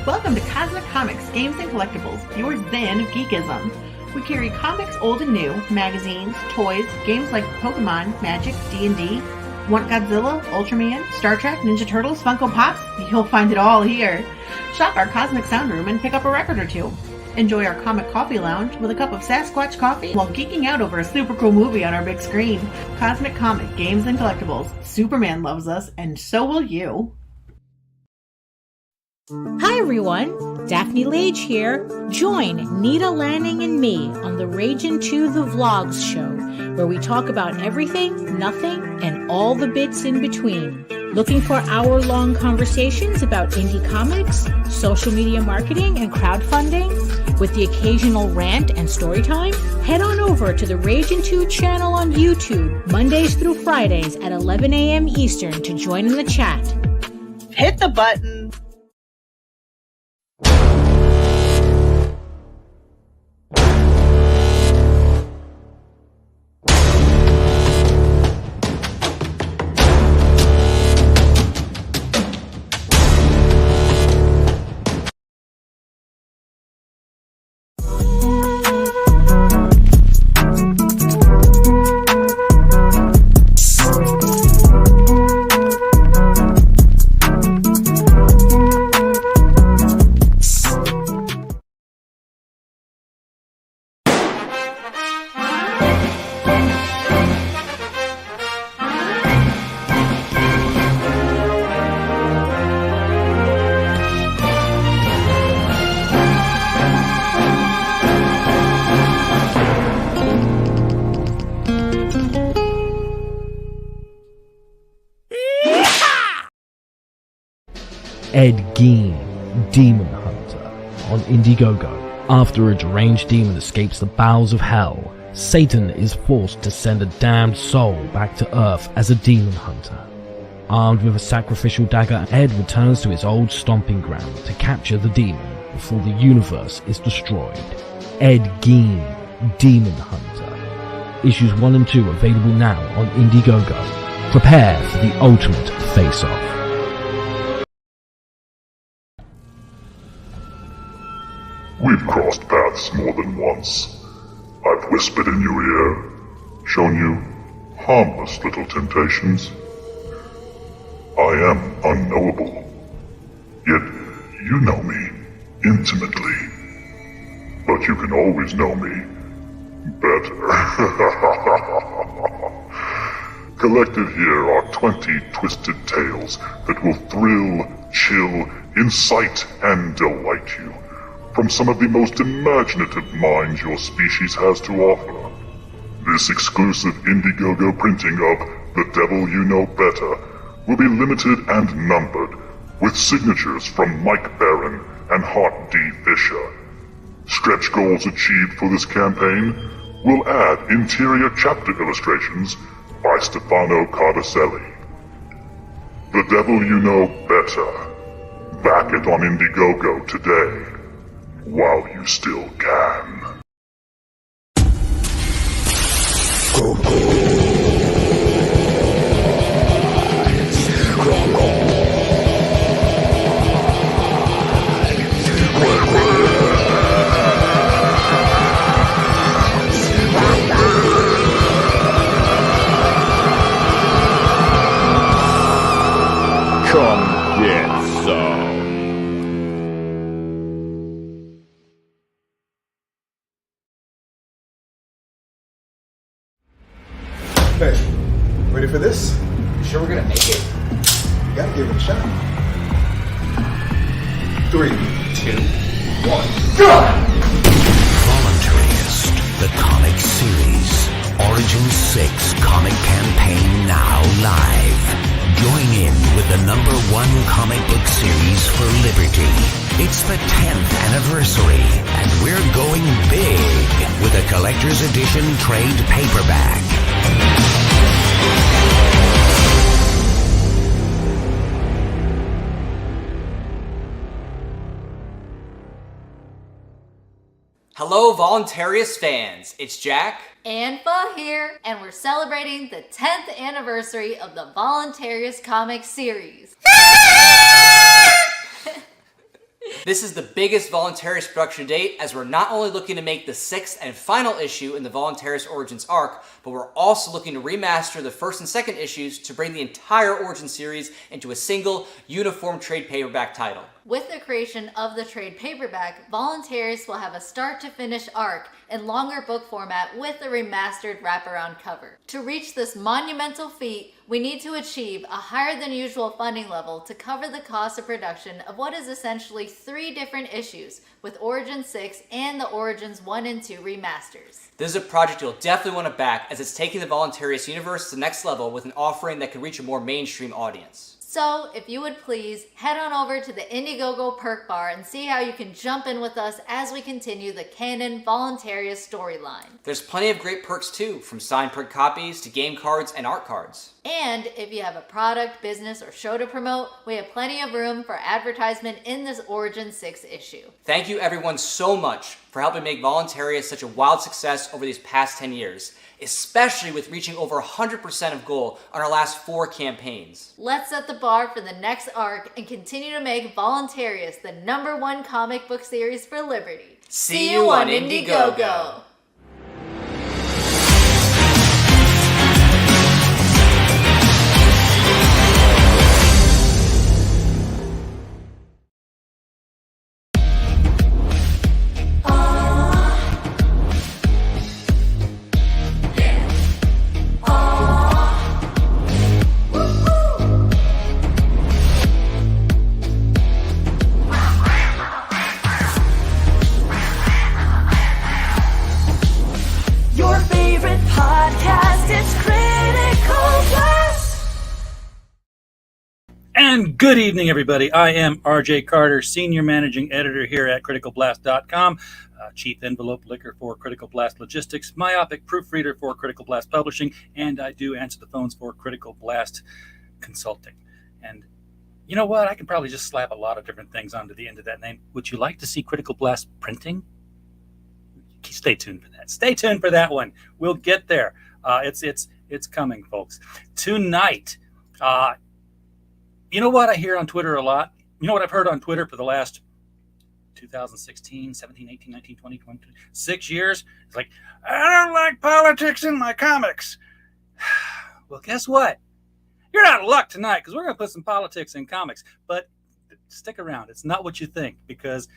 Welcome to Cosmic Comics, Games and Collectibles, your zen of geekism. We carry comics old and new, magazines, toys, games like Pokemon, Magic, D&D. Want Godzilla, Ultraman, Star Trek, Ninja Turtles, Funko Pops? You'll find it all here. Shop our Cosmic Sound Room and pick up a record or two. Enjoy our Comic Coffee Lounge with a cup of Sasquatch coffee while geeking out over a super cool movie on our big screen. Cosmic Comic, Games and Collectibles. Superman loves us, and so will you. Hi everyone, Daphne Lage here. Join Nita Lanning and me on the Ragin' to the Vlogs show, where we talk about everything, nothing, and all the bits in between. Looking for hour-long conversations about indie comics, social media marketing, and crowdfunding, with the occasional rant and story time? Head on over to the Ragin' 2 channel on YouTube, Mondays through Fridays at 11 a.m. Eastern to join in the chat. Hit the button. Ed Gein, Demon Hunter, on Indiegogo. After a deranged demon escapes the bowels of hell, Satan is forced to send a damned soul back to Earth as a demon hunter. Armed with a sacrificial dagger, Ed returns to his old stomping ground to capture the demon before the universe is destroyed. Ed Gein, Demon Hunter. Issues 1 and 2 available now on Indiegogo. Prepare for the ultimate face-off. We've crossed paths more than once. I've whispered in your ear, shown you harmless little temptations. I am unknowable, yet you know me intimately. But you can always know me better. Collected here are 20 twisted tales that will thrill, chill, incite, and delight you from some of the most imaginative minds your species has to offer. This exclusive Indiegogo printing of The Devil You Know Better will be limited and numbered, with signatures from Mike Barron and Hart D. Fisher. Stretch goals achieved for this campaign will add interior chapter illustrations by Stefano Cardacelli. The Devil You Know Better. Back it on Indiegogo today, while you still can. Come get some. Hey, ready for this? You sure we're gonna make it? You gotta give it a shot. 3, 2, 1, go! Voluntarist, the comic series. Origin 6 comic campaign now live. Join in with the #1 comic book series for liberty. It's the 10th anniversary, and we're going big with a collector's edition trade paperback. Hello, Voluntarist fans. It's Jack. And Fa here, and we're celebrating the 10th anniversary of the Voluntarist Comics series. This is the biggest Voluntarist production to date, as we're not only looking to make the 6th and final issue in the Voluntarist Origins arc, but we're also looking to remaster the 1st and 2nd issues to bring the entire Origin series into a single, uniform trade paperback title. With the creation of the trade paperback, Voluntarist will have a start-to-finish arc in longer book format with a remastered wraparound cover. To reach this monumental feat, we need to achieve a higher than usual funding level to cover the cost of production of what is essentially 3 different issues, with Origins 6 and the Origins 1 and 2 remasters. This is a project you'll definitely want to back, as it's taking the Voluntarist universe to the next level with an offering that can reach a more mainstream audience. So, if you would please, head on over to the Indiegogo perk bar and see how you can jump in with us as we continue the canon Voluntarist storyline. There's plenty of great perks too, from signed print copies to game cards and art cards. And if you have a product, business, or show to promote, we have plenty of room for advertisement in this Origin 6 issue. Thank you everyone so much for helping make Voluntarist such a wild success over these past 10 years, especially with reaching over 100% of goal on our last 4 campaigns. Let's set the bar for the next arc and continue to make Voluntarist the #1 comic book series for Liberty. See you on Indiegogo! Your favorite podcast, it's Critical Blast. And good evening, everybody. I am RJ Carter, Senior Managing Editor here at CriticalBlast.com, Chief Envelope Licker for Critical Blast Logistics, myopic proofreader for Critical Blast Publishing, and I do answer the phones for Critical Blast Consulting. And you know what? I can probably just slap a lot of different things onto the end of that name. Would you like to see Critical Blast Printing? Stay tuned for that. Stay tuned for that one. We'll get there. It's coming, folks. Tonight, you know what I hear on Twitter a lot? You know what I've heard on Twitter for the last 2016, 17, 18, 19, 20, 22, 6 years? It's like, I don't like politics in my comics. Well, guess what? You're out of luck tonight, because we're going to put some politics in comics. But stick around. It's not what you think, because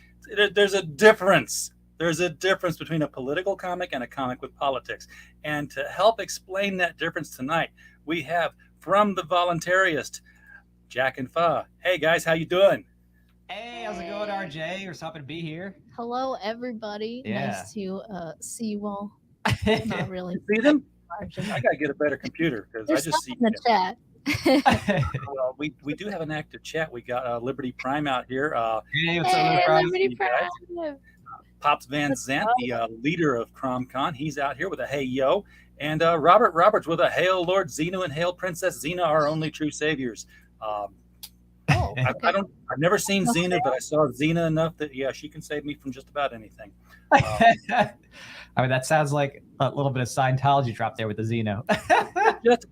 there's a difference. There's a difference between a political comic and a comic with politics. And to help explain that difference tonight, we have from the Voluntarist, Jack and Fa. Hey guys, how you doing? Hey, how's it going, RJ? We're so happy to be here. Hello, everybody. Yeah. Nice to see you all. Not really. See them? I gotta get a better computer because I just see in the chat. Well, we do have an active chat. We got Liberty Prime out here. Hey, what's up, Liberty Prime. Pops Van Zant, the leader of CromCon, he's out here with a hey yo, and Robert Roberts with a hail Lord Xenu and hail Princess Xena, our only true saviors. I've never seen Xena, but I saw Xena enough that she can save me from just about anything. I mean, that sounds like a little bit of Scientology drop there with the Xeno.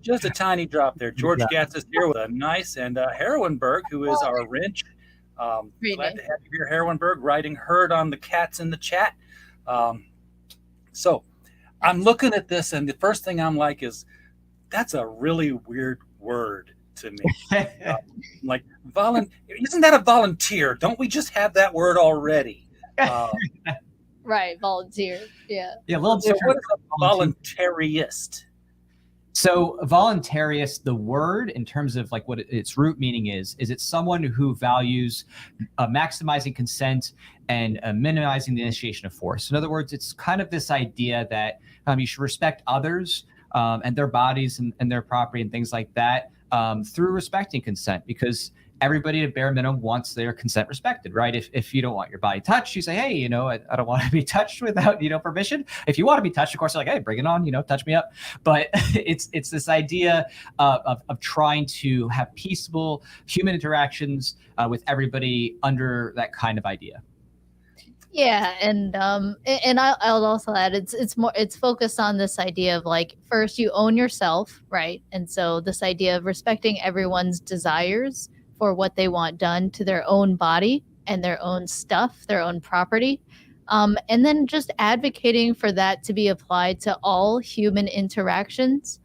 just a tiny drop there. George Gatz is here with a nice, and Heroinberg, who is our wrench. Glad to have you here, Heroinberg, writing herd on the cats in the chat. So I'm looking at this, and the first thing I'm like is, that's a really weird word to me. Like, isn't that a volunteer? Don't we just have that word already? Right, volunteer. Yeah. Yeah, a little different. So what is a voluntarist? So voluntarist, the word in terms of like what its root meaning is it's someone who values maximizing consent and minimizing the initiation of force. In other words, it's kind of this idea that you should respect others and their bodies and their property and things like that through respecting consent, because everybody at bare minimum wants their consent respected, right? If you don't want your body touched, you say, hey, I don't want to be touched without, permission. If you want to be touched, of course, you're like, hey, bring it on, touch me up. But it's this idea of trying to have peaceable human interactions with everybody under that kind of idea. Yeah, and I'll also add it's focused on this idea of like, first you own yourself, right? And so this idea of respecting everyone's desires for what they want done to their own body, and their own stuff, their own property. And then just advocating for that to be applied to all human interactions.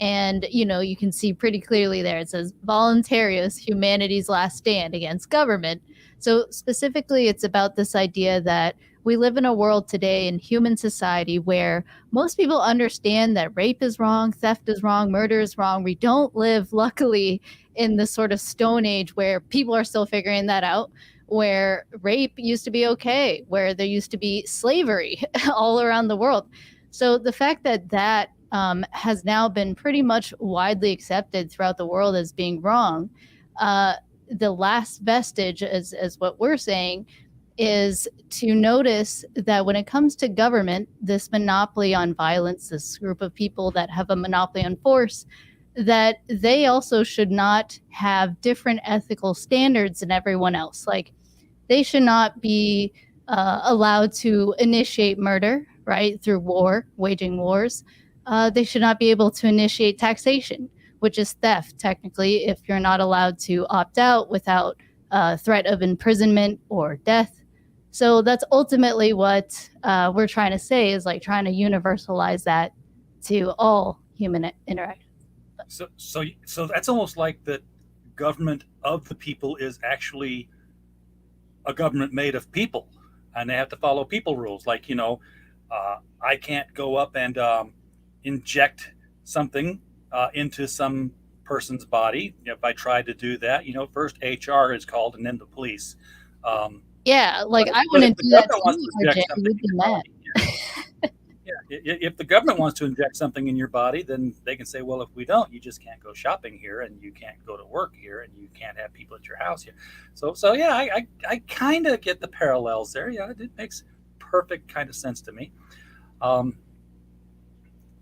And, you can see pretty clearly there, it says Voluntarist, humanity's last stand against government. So specifically, it's about this idea that we live in a world today in human society where most people understand that rape is wrong, theft is wrong, murder is wrong. We don't live, luckily, in this sort of Stone Age where people are still figuring that out, where rape used to be okay, where there used to be slavery all around the world. So the fact that has now been pretty much widely accepted throughout the world as being wrong, the last vestige, as what we're saying, is to notice that when it comes to government, this monopoly on violence, this group of people that have a monopoly on force, that they also should not have different ethical standards than everyone else. Like, they should not be allowed to initiate murder, right, through war, waging wars. They should not be able to initiate taxation, which is theft, technically, if you're not allowed to opt out without threat of imprisonment or death. So that's ultimately what we're trying to say, is like trying to universalize that to all human interactions. So that's almost like the government of the people is actually a government made of people, and they have to follow people rules. Like, I can't go up and inject something into some person's body. If I tried to do that, first HR is called and then the police. Yeah, like I wouldn't do that to you, RJ. You'd be mad. If the government wants to inject something in your body, then they can say, well, if we don't, you just can't go shopping here, and you can't go to work here, and you can't have people at your house here. So yeah, I kind of get the parallels there. Yeah, it makes perfect kind of sense to me. But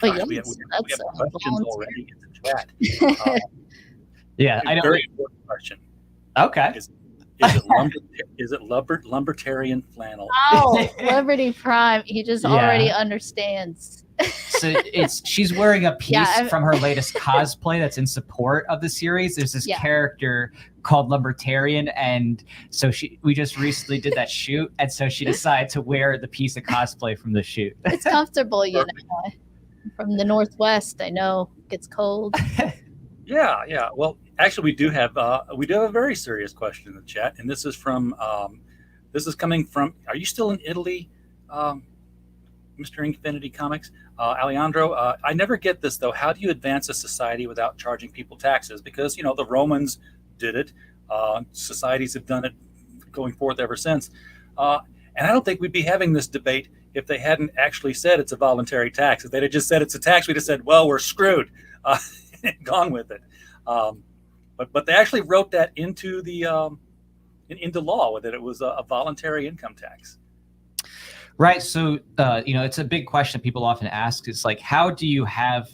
Gosh, yes, we have questions already in the chat. Yeah, I don't. Very important question. Okay. Is it Libertarian flannel? Oh, Liberty Prime. He just already understands. So she's wearing a piece from her latest cosplay that's in support of the series. There's this character called Libertarian, and so we just recently did that shoot, and so she decided to wear the piece of cosplay from the shoot. It's comfortable, From the Northwest, I know it gets cold. Yeah. Well, actually, we do have a very serious question in the chat, and this is coming from. Are you still in Italy, Mr. Infinity Comics, Alejandro? I never get this though. How do you advance a society without charging people taxes? Because the Romans did it. Societies have done it going forth ever since, and I don't think we'd be having this debate if they hadn't actually said it's a voluntary tax. If they'd have just said it's a tax, we'd have said, well, we're screwed. Gone with it, but they actually wrote that into the into law, that it was a voluntary income tax. Right. So it's a big question people often ask. It's like, how do you have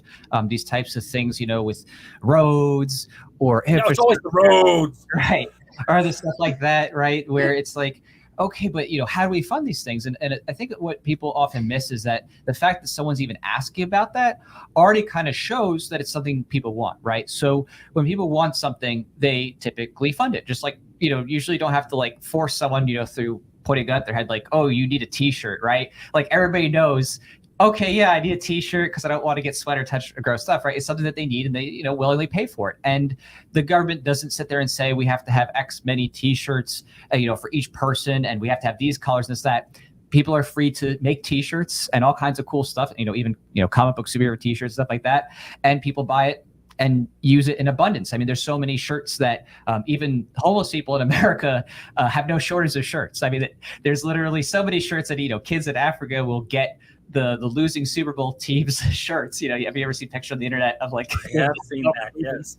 these types of things, with roads or it's always the roads, right, or other stuff like that, right? Where it's like, okay, but how do we fund these things? And I think what people often miss is that the fact that someone's even asking about that already kind of shows that it's something people want, right? So when people want something, they typically fund it. Just like, usually don't have to like force someone, through putting a gun at their head, like, oh, you need a t-shirt, right? Like everybody knows, okay, yeah, I need a t-shirt because I don't want to get sweat or touch or gross stuff, right? It's something that they need, and they, willingly pay for it. And the government doesn't sit there and say we have to have X many t-shirts, for each person, and we have to have these colors and this, that. People are free to make t-shirts and all kinds of cool stuff, even, comic book superhero t-shirts, stuff like that. And people buy it and use it in abundance. I mean, there's so many shirts that even homeless people in America have no shortage of shirts. I mean, there's literally so many shirts that, kids in Africa will get the losing Super Bowl teams shirts. Have you ever seen pictures on the internet of like? I have seen that. Yes,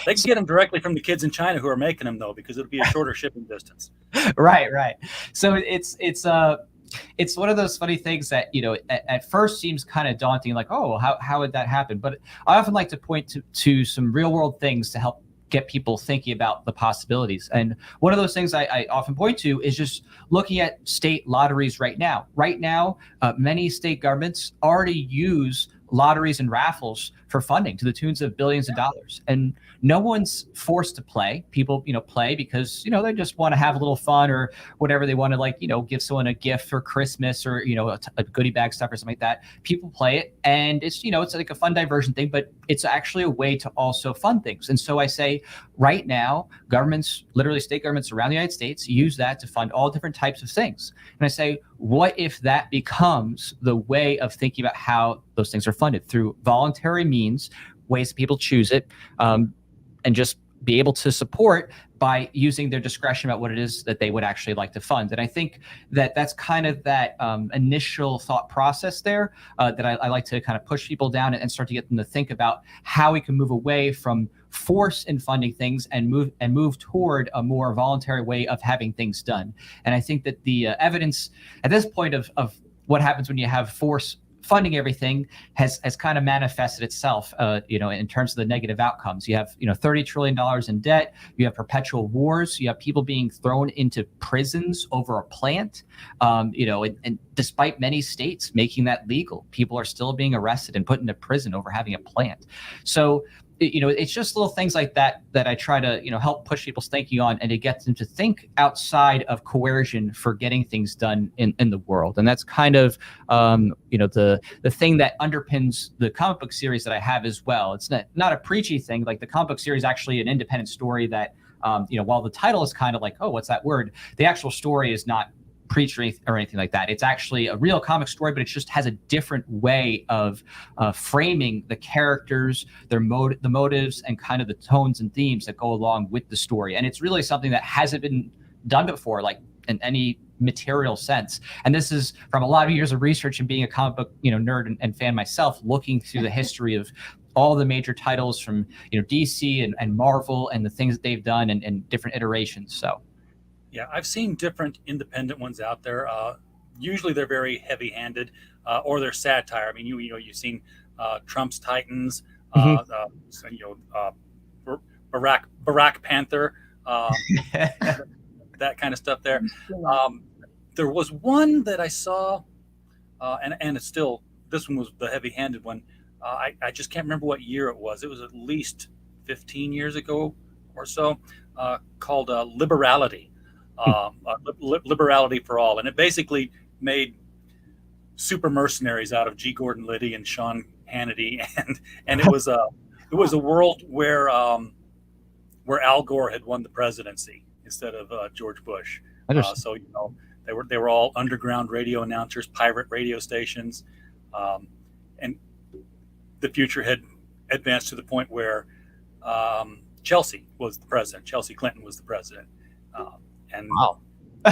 they can get them directly from the kids in China who are making them though, because it'll be a shorter shipping distance. Right. So it's one of those funny things that at first seems kind of daunting, like, oh, how would that happen? But I often like to point to some real world things to help get people thinking about the possibilities. And one of those things I often point to is just looking at state lotteries right now. Right now, many state governments already use lotteries and raffles for funding to the tunes of billions of dollars. And no one's forced to play. People, play because, they just want to have a little fun or whatever they want to, give someone a gift for Christmas or, a goodie bag stuff or something like that. People play it, and it's, it's like a fun diversion thing, but it's actually a way to also fund things. And so I say right now, governments, literally state governments around the United States, use that to fund all different types of things. And I say, what if that becomes the way of thinking about how those things are funded through voluntary means, ways that people choose it, and just be able to support by using their discretion about what it is that they would actually like to fund. And I think that that's kind of that initial thought process there that I like to kind of push people down and start to get them to think about how we can move away from force in funding things and move toward a more voluntary way of having things done. And I think that the evidence at this point of what happens when you have force funding everything has kind of manifested itself, in terms of the negative outcomes. You have, $30 trillion in debt. You have perpetual wars. You have people being thrown into prisons over a plant. And despite many states making that legal, people are still being arrested and put into prison over having a plant. So, it's just little things like that I try to, help push people's thinking on, and to get them to think outside of coercion for getting things done in the world. And that's kind of, the thing that underpins the comic book series that I have as well. It's not a preachy thing. Like the comic book series, actually an independent story that, while the title is kind of like, oh, what's that word? The actual story is not preach or anything like that. It's actually a real comic story, but it just has a different way of framing the characters, the motives, and kind of the tones and themes that go along with the story. And it's really something that hasn't been done before, like in any material sense. And this is from a lot of years of research and being a comic book, nerd and fan myself, looking through the history of all the major titles from, DC and Marvel and the things that they've done and different iterations. So. Yeah, I've seen different independent ones out there. Usually they're very heavy-handed, or they're satire. I mean, you've seen Trump's Titans, Barack Panther, that kind of stuff there. There was one that I saw, and it's still, this one was the heavy-handed one. I just can't remember what year it was. It was at least 15 years ago or so, called Liberality. Liberality for all, and it basically made super mercenaries out of G. Gordon Liddy and Sean Hannity, and it was a world where Al Gore had won the presidency instead of George Bush. So they were all underground radio announcers, pirate radio stations, and the future had advanced to the point where Chelsea was the president. Chelsea Clinton was the president. And wow.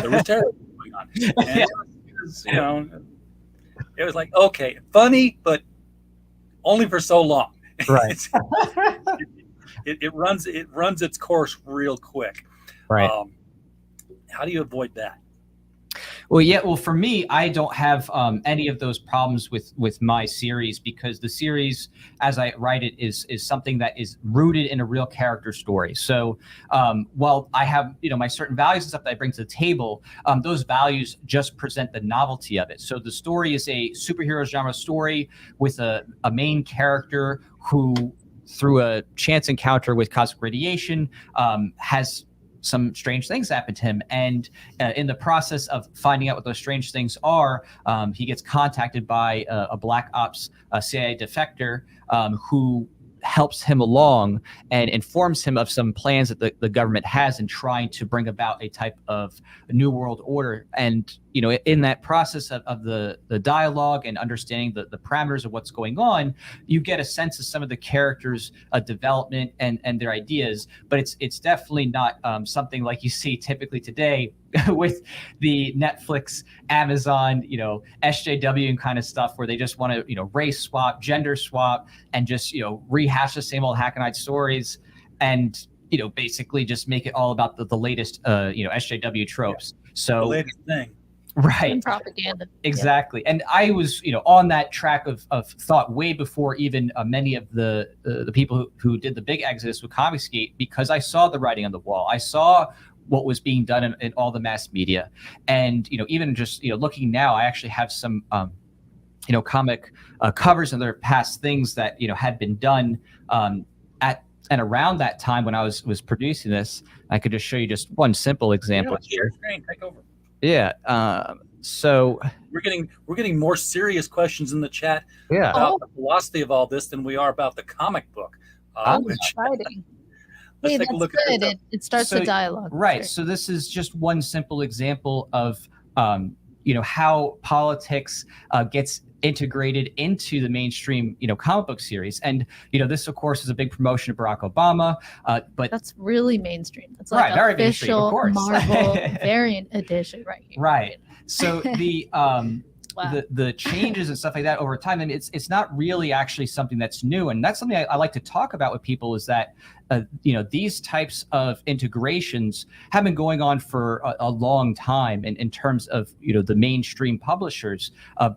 There was terror going on. And it was like, okay, funny, but only for so long. Right. it runs its course real quick. Right. How do you avoid that? Well, for me, I don't have any of those problems with my series, because the series, as I write it, is something that is rooted in a real character story. So while I have my certain values and stuff that I bring to the table, those values just present the novelty of it. So the story is a superhero genre story with a main character who, through a chance encounter with cosmic radiation, has some strange things happen to him. And in the process of finding out what those strange things are, he gets contacted by a Black Ops CIA defector who helps him along and informs him of some plans that the government has in trying to bring about a type of new world order. And in that process of the dialogue and understanding the parameters of what's going on, you get a sense of some of the characters' development and their ideas. But it's definitely not something like you see typically today with the Netflix, Amazon, SJW and kind of stuff, where they just want to, race swap, gender swap, and just, rehash the same old hackneyed stories, and, basically just make it all about the latest, SJW tropes. So the latest thing. Right. And propaganda. Exactly. And I was, on that track of thought way before even many of the people who did the big exodus with Comicsgate, because I saw the writing on the wall. I saw what was being done in all the mass media. And, even just, looking now, I actually have some comic covers and other past things that had been done at and around that time when I was producing this. I could just show you just one simple example here. Screen, take over. Yeah. So we're getting more serious questions in the chat Yeah. about the philosophy of all this than we are about the comic book. Exciting. Let's Hey, take a that's look at good. this. It starts the dialogue. Right. So this is just one simple example of how politics gets integrated into the mainstream comic book series. And this of course is a big promotion of Barack Obama, but That's really mainstream. That's like very mainstream, of official course. Marvel variant edition right here. Right. So the Wow. the changes and stuff like that over time, and it's not really actually something that's new, and that's something I like to talk about with people, is that these types of integrations have been going on for a long time, in terms of the mainstream publishers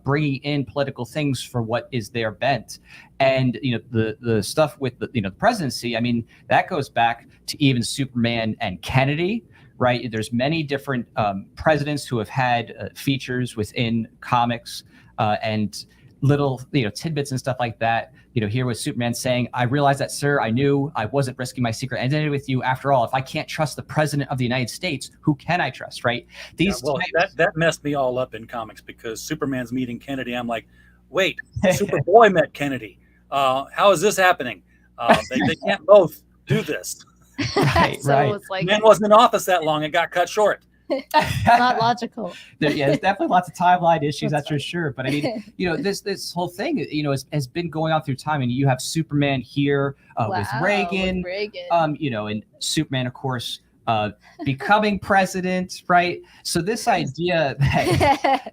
bringing in political things for what is their bent. And the stuff with the presidency, I mean, that goes back to even Superman and Kennedy. Right. There's many different presidents who have had features within comics and little, tidbits and stuff like that. Here with Superman saying, "I realize that, sir, I knew I wasn't risking my secret identity with you. After all, if I can't trust the president of the United States, who can I trust?" Right. That messed me all up in comics, because Superman's meeting Kennedy. I'm like, wait, Superboy met Kennedy. How is this happening? They can't both do this. Right, So it's like Man wasn't in office that long. It got cut short. not logical. There's definitely lots of timeline issues, that's for sure. But I mean, this whole thing, has been going on through time. And you have Superman here with Reagan, and Superman, of course, becoming president, right? So this idea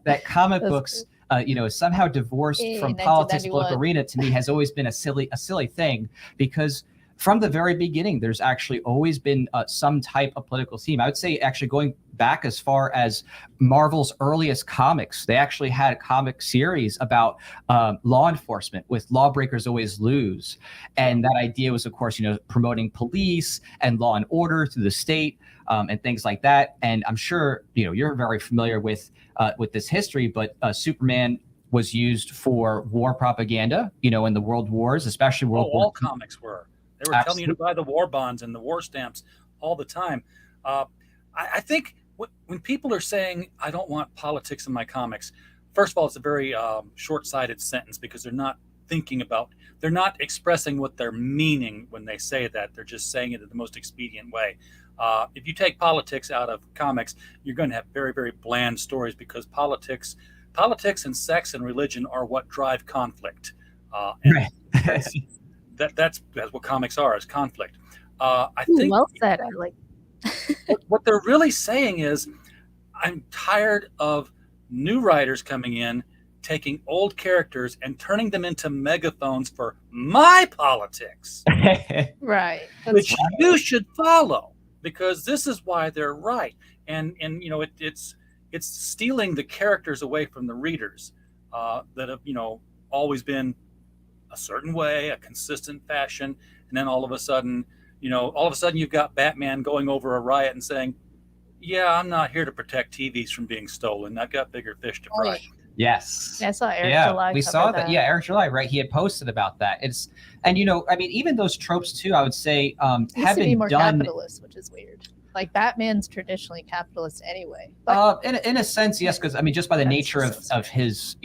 that comic books, is somehow divorced from politics, political arena, to me has always been a silly thing, because from the very beginning, there's actually always been some type of political theme. I would say, actually, going back as far as Marvel's earliest comics, they actually had a comic series about law enforcement, with Lawbreakers Always Lose. And that idea was, of course, promoting police and law and order through the state, and things like that. And I'm sure, you're very familiar with this history, but Superman was used for war propaganda, in the world wars, especially World War II. All comics were. They were telling you to buy the war bonds and the war stamps all the time. I think when people are saying, "I don't want politics in my comics," first of all, it's a very short-sighted sentence, because they're not they're not expressing what they're meaning when they say that. They're just saying it in the most expedient way. If you take politics out of comics, you're going to have very, very bland stories, because politics and sex and religion are what drive conflict. That's what comics are, is conflict. I think well said. I like. what they're really saying is, I'm tired of new writers coming in, taking old characters and turning them into megaphones for my politics, Right. which you should follow, because this is why they're right. And it's stealing the characters away from the readers that have always been a certain way, a consistent fashion, and then all of a sudden you've got Batman going over a riot and saying, "Yeah, I'm not here to protect TVs from being stolen. I've got bigger fish to fry." Yes. I saw Eric July. We saw that. Yeah, Eric July, right? He had posted about that. Even those tropes too, I would say, have been more done. capitalist, which is weird. Like, Batman's traditionally capitalist anyway. In a sense, yes, because just by the nature of his,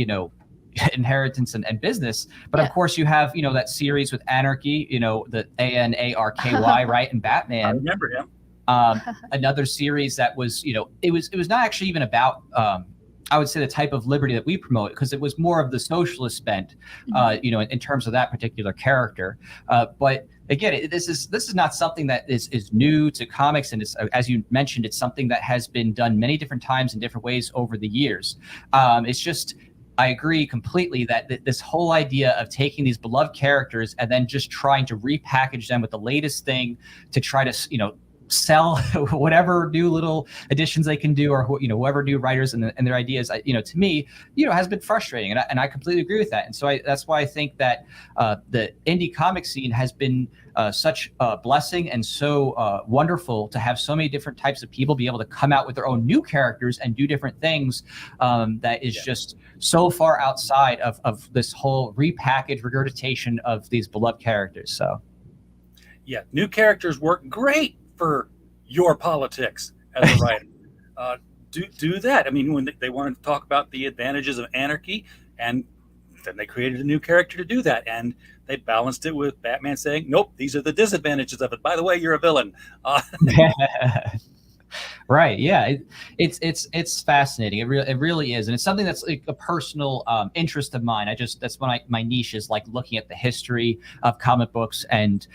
inheritance and business. But of course, you have that series with Anarchy, the ANARKY, right, and Batman. I remember him. Another series that was, it was not actually even about, I would say, the type of liberty that we promote, because it was more of the socialist bent, in terms of that particular character. But again, this is not something that is new to comics, and it's, as you mentioned, it's something that has been done many different times in different ways over the years. It's just, I agree completely that this whole idea of taking these beloved characters and then just trying to repackage them with the latest thing to try to, sell whatever new little additions they can do, or whoever new writers and their ideas, to me, has been frustrating, and I completely agree with that. And so that's why I think that the indie comic scene has been such a blessing and so wonderful to have so many different types of people be able to come out with their own new characters and do different things. That is just so far outside of this whole repackaged regurgitation of these beloved characters. So yeah, new characters work great for your politics as a writer. Do that. I mean, when they wanted to talk about the advantages of anarchy, and then they created a new character to do that, and they balanced it with Batman saying, "Nope, these are the disadvantages of it. By the way, you're a villain." Right. Yeah. It's fascinating. It really is. And it's something that's like a personal interest of mine. That's one of my niche is like looking at the history of comic books and,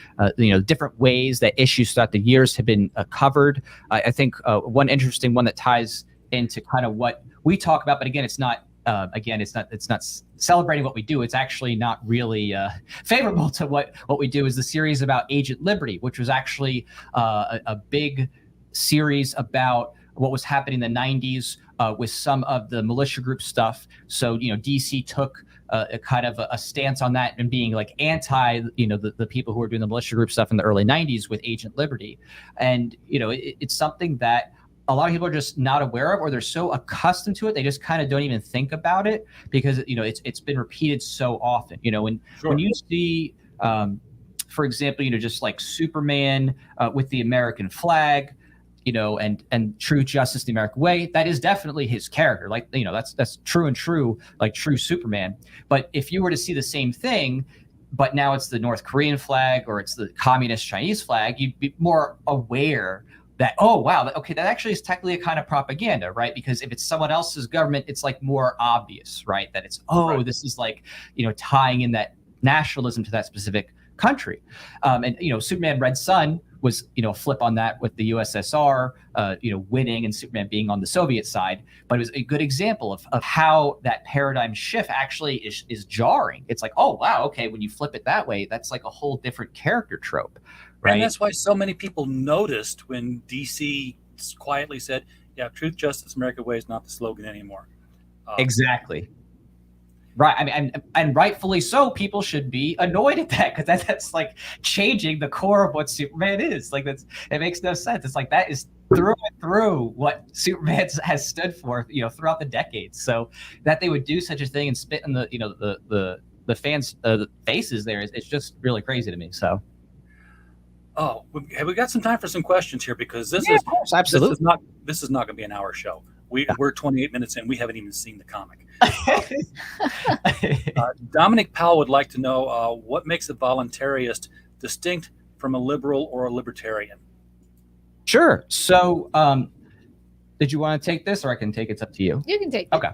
different ways that issues throughout the years have been covered. I think one interesting one that ties into kind of what we talk about, but again, it's not celebrating what we do. It's actually not really favorable to what we do, is the series about Agent Liberty, which was actually a big series about what was happening in the 90s with some of the militia group stuff. So, DC took a kind of a stance on that and being like anti, the people who were doing the militia group stuff in the early 90s with Agent Liberty. And, it's something that a lot of people are just not aware of, or they're so accustomed to it, they just kind of don't even think about it because, it's been repeated so often. When you see, for example, just like Superman with the American flag, and true justice the American way, that is definitely his character. Like, that's true, like true Superman. But if you were to see the same thing, but now it's the North Korean flag or it's the communist Chinese flag, you'd be more aware that, oh, wow, okay, that actually is technically a kind of propaganda, right? Because if it's someone else's government, it's like more obvious, right? That it's, this is like, tying in that nationalism to that specific country. And Superman Red Sun was, a flip on that with the USSR, winning and Superman being on the Soviet side. But it was a good example of how that paradigm shift actually is jarring. It's like, oh, wow, okay, when you flip it that way, that's like a whole different character trope, right? And that's why so many people noticed when DC quietly said, yeah, truth, justice, American way is not the slogan anymore. Exactly. Right. I mean, and rightfully so, people should be annoyed at that because that's like changing the core of what Superman is. Like, it makes no sense. It's like that is through and through what Superman has stood for, throughout the decades. So that they would do such a thing and spit in the fans' faces there it's just really crazy to me. So. Oh, have we got some time for some questions here? Because this of course, absolutely. This is not going to be an hour show. We're 28 minutes in. We haven't even seen the comic. Dominic Powell would like to know what makes a voluntarist distinct from a liberal or a libertarian. Sure. So, did you want to take this, or I can take it? It's up to you. You can take it. Okay.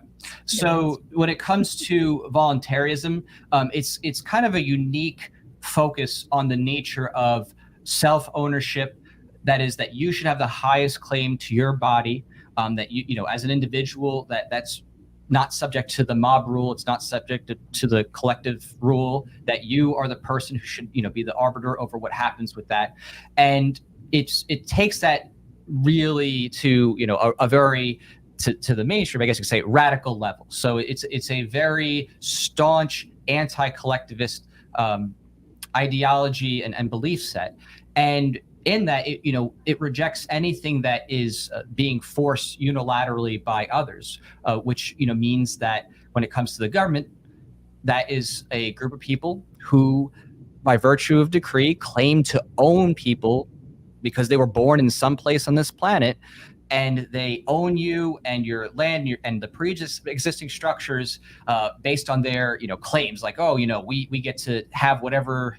So, when it comes to voluntarism, it's kind of a unique focus on the nature of self-ownership. That is, that you should have the highest claim to your body. That you as an individual, that's not subject to the mob rule. It's not subject to the collective rule. That you are the person who should be the arbiter over what happens with that. And it takes that really to a very to the mainstream, I guess you could say, radical level. So it's a very staunch anti-collectivist ideology and belief set. And in that, it rejects anything that is being forced unilaterally by others, which means that when it comes to the government, that is a group of people who, by virtue of decree, claim to own people because they were born in some place on this planet, and they own you and your land and the pre-existing structures based on their claims, like, oh, we get to have whatever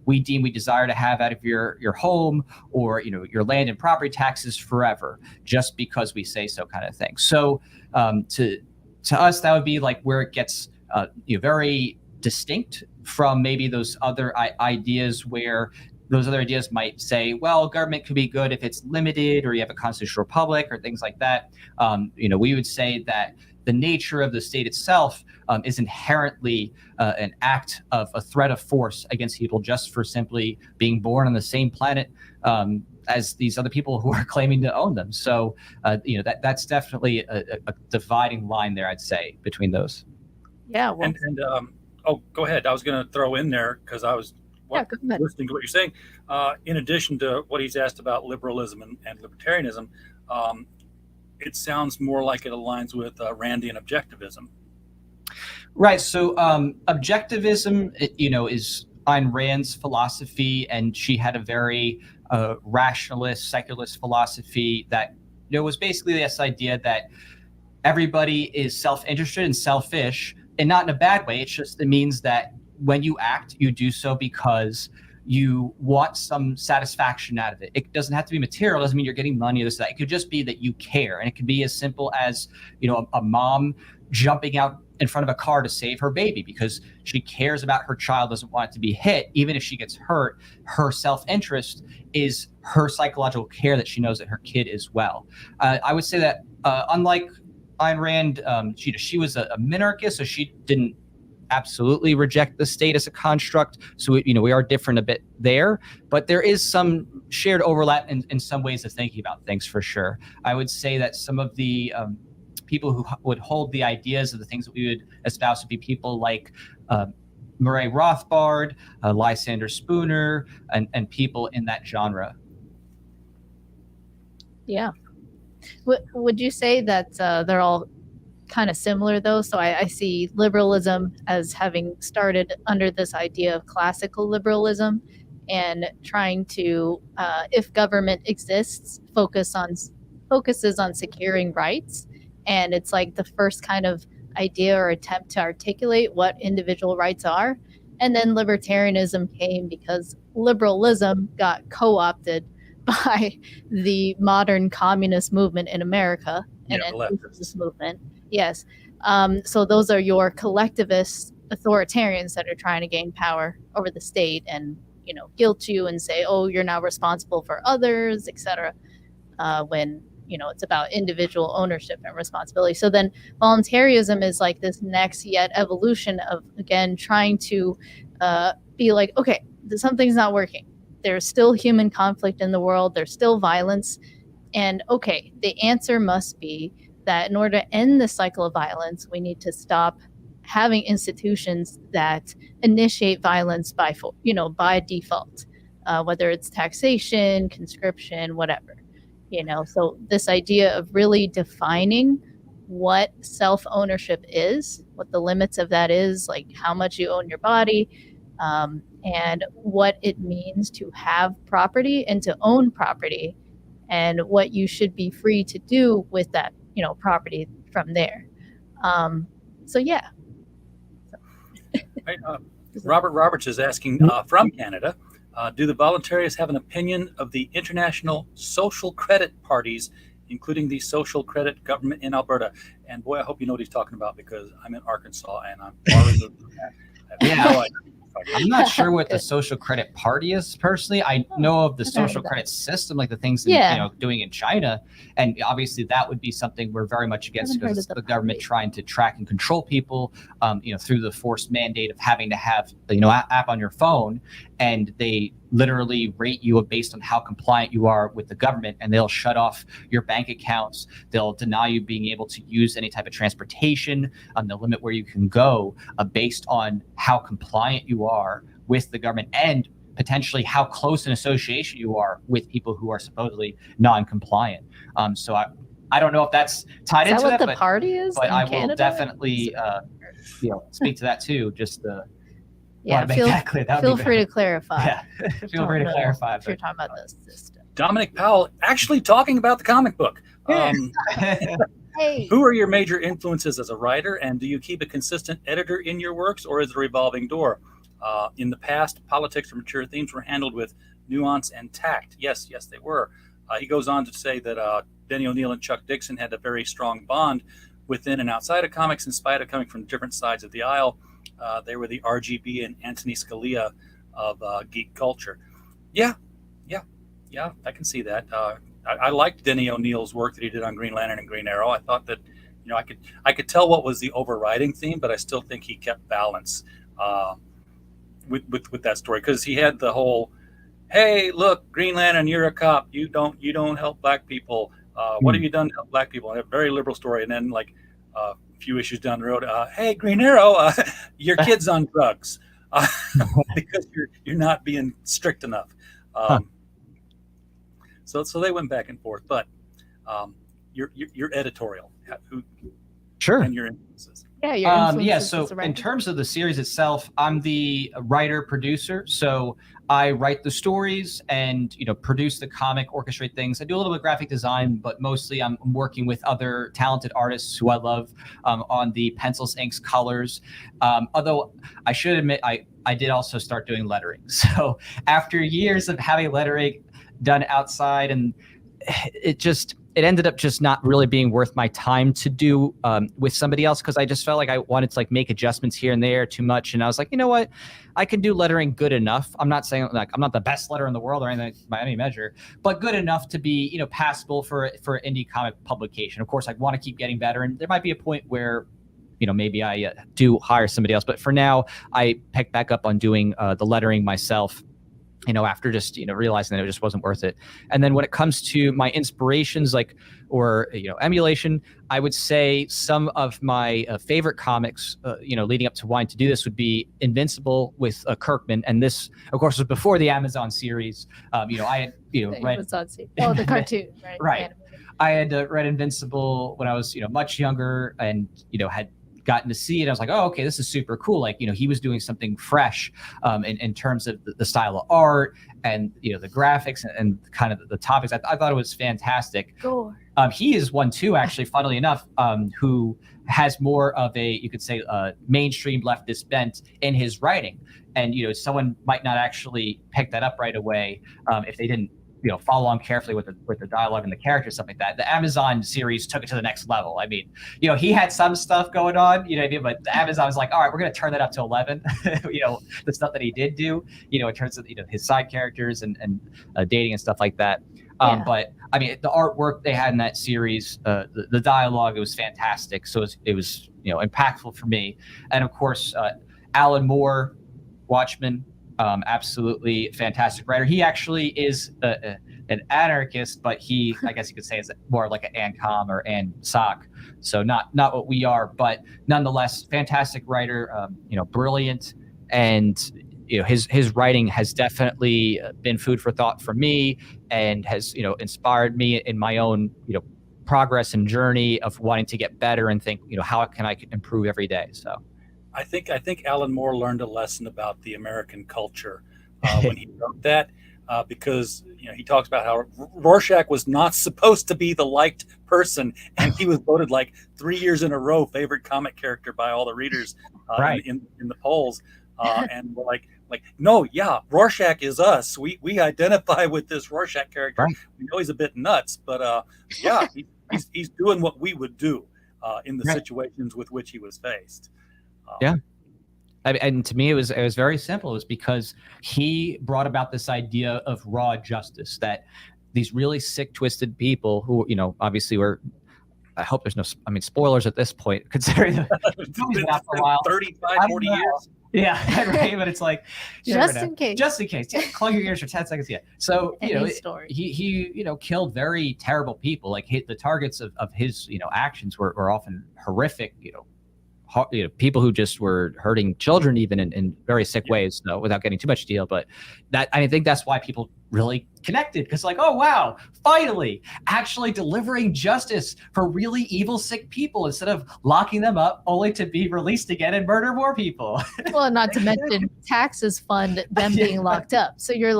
we deem we desire to have out of your home or your land and property taxes forever, just because we say so, kind of thing. So to us, that would be like where it gets very distinct from maybe those other ideas, where those other ideas might say, well, government could be good if it's limited, or you have a constitutional republic, or things like that. We would say that the nature of the state itself is inherently an act of a threat of force against people just for simply being born on the same planet as these other people who are claiming to own them. So, that's definitely a dividing line there, I'd say, between those. Yeah. Well, Go ahead. I was going to throw in there because I was go ahead. listening to what you're saying. In addition to what he's asked about liberalism and libertarianism, it sounds more like it aligns with Randian objectivism. Right. So objectivism, is Ayn Rand's philosophy, and she had a very rationalist, secularist philosophy that was basically this idea that everybody is self-interested and selfish, and not in a bad way. It means that when you act, you do so because you want some satisfaction out of it. It doesn't have to be material. It doesn't mean you're getting money or this, that. It could just be that you care. And it could be as simple as, a mom jumping out in front of a car to save her baby because she cares about her child, doesn't want it to be hit. Even if she gets hurt, her self-interest is her psychological care that she knows that her kid is well. I would say that unlike Ayn Rand, she was a minarchist, so she didn't absolutely reject the state as a construct. So we are different a bit there, but there is some shared overlap in some ways of thinking about things for sure. I would say that some of the people who would hold the ideas of the things that we would espouse would be people like Murray Rothbard, Lysander Spooner, and people in that genre. Yeah. Would you say that they're all kind of similar though? So I see liberalism as having started under this idea of classical liberalism and trying to, if government exists, focuses on securing rights. And it's like the first kind of idea or attempt to articulate what individual rights are. And then libertarianism came because liberalism got co-opted by the modern communist movement in America and this movement. Yes. So those are your collectivist authoritarians that are trying to gain power over the state and, guilt you and say, oh, you're now responsible for others, etc. When, it's about individual ownership and responsibility. So then voluntarism is like this next yet evolution of, again, trying to be like, okay, something's not working. There's still human conflict in the world. There's still violence. And okay, the answer must be that in order to end this cycle of violence, we need to stop having institutions that initiate violence by default, whether it's taxation, conscription, whatever. So this idea of really defining what self-ownership is, what the limits of that is, like how much you own your body, and what it means to have property and to own property, and what you should be free to do with that, property from there. So yeah. Right, Robert Roberts is asking from Canada, do the voluntarists have an opinion of the international social credit parties, including the social credit government in Alberta? And boy, I hope you know what he's talking about because I'm in Arkansas and I'm far removed from that. I have no idea. I'm not sure what the social credit party is personally. I know of the social credit system, like the things doing in China, and obviously that would be something we're very much against because it's the government trying to track and control people, through the forced mandate of having to have app on your phone, and they literally rate you based on how compliant you are with the government, and they'll shut off your bank accounts. They'll deny you being able to use any type of transportation. They'll limit where you can go based on how compliant you are with the government and potentially how close an association you are with people who are supposedly non-compliant. So I don't know if that's tied into that. Is that what the party is? But I will definitely speak to that too. Just feel free to clarify. Yeah, feel free to clarify. If you're talking about this system. Dominic Powell actually talking about the comic book. Hey. Who are your major influences as a writer, and do you keep a consistent editor in your works, or is it a revolving door? In the past, politics or mature themes were handled with nuance and tact. Yes, they were. He goes on to say that Denny O'Neil and Chuck Dixon had a very strong bond within and outside of comics, in spite of coming from different sides of the aisle. They were the RGB and Anthony Scalia of geek culture. Yeah, I can see that. I liked Denny O'Neil's work that he did on Green Lantern and Green Arrow. I thought that, I could tell what was the overriding theme, but I still think he kept balance with that story, because he had the whole hey, look, Green Lantern, you're a cop. You don't help black people. What have you done to help black people? And a very liberal story. And then like a few issues down the road, hey, Green Arrow, your kid's on drugs because you're not being strict enough. So they went back and forth. But your editorial, Sure. and your influences. Yeah, your influences yeah. as So a writer. in terms of the series itself, I'm the writer producer. So I write the stories and produce the comic, orchestrate things. I do a little bit of graphic design, but mostly I'm working with other talented artists who I love on the pencils, inks, colors. Although I should admit, I did also start doing lettering. So after years of having lettering done outside, and it ended up just not really being worth my time to do with somebody else, because I just felt like I wanted to make adjustments here and there too much. And I was like, you know what? I can do lettering good enough. I'm not saying I'm not the best letterer in the world or anything by any measure, but good enough to be passable for indie comic publication. Of course, I want to keep getting better, and there might be a point where maybe I do hire somebody else. But for now, I picked back up on doing the lettering myself. After just, realizing that it just wasn't worth it. And then when it comes to my inspirations, or emulation, I would say some of my favorite comics, leading up to wanting to do this would be Invincible with Kirkman. And this, of course, was before the Amazon series. I had, read the cartoon, right? Right. I had read Invincible when I was, much younger, and, had gotten to see it. I was like, oh, okay, this is super cool. He was doing something fresh in terms of the style of art and, the graphics and kind of the topics. I thought it was fantastic. Gore. He is one too, actually, funnily enough, who has more of a, you could say, mainstream leftist bent in his writing. And, someone might not actually pick that up right away if they didn't follow along carefully with the dialogue and the characters, stuff like that. The Amazon series took it to the next level. I mean, he had some stuff going on, but the Amazon was like, all right, we're going to turn that up to 11. The stuff that he did do, in terms of, his side characters and dating and stuff like that. But I mean, the artwork they had in that series, the dialogue, it was fantastic. So it was impactful for me. And of course, Alan Moore, Watchmen, absolutely fantastic writer. He actually is an anarchist, but he, I guess you could say, is more like an ANCOM or ANSOC. So not what we are, but nonetheless, fantastic writer. Brilliant, and his writing has definitely been food for thought for me, and has inspired me in my own progress and journey of wanting to get better and think how can I improve every day. So. I think Alan Moore learned a lesson about the American culture when he wrote that, because he talks about how Rorschach was not supposed to be the liked person, and he was voted 3 years in a row favorite comic character by all the readers in the polls, and we're like, no, yeah, Rorschach is us. We identify with this Rorschach character. Right. We know he's a bit nuts, but yeah, he's doing what we would do in the situations with which he was faced. Yeah. And to me, it was very simple. It was because he brought about this idea of raw justice, that these really sick, twisted people who, obviously were, I hope there's no, spoilers at this point, considering the movie's been out for a while. 35, 40 years. Yeah, right. But it's just in case. Yeah, close your ears for 10 seconds. Yeah. So, he killed very terrible people. The targets of his, actions were often horrific, people who just were hurting children, even in very sick ways, without getting too much detail. But I think that's why people really connected, because oh wow, finally actually delivering justice for really evil, sick people, instead of locking them up only to be released again and murder more people. Well, not to mention taxes fund them being locked up. So you're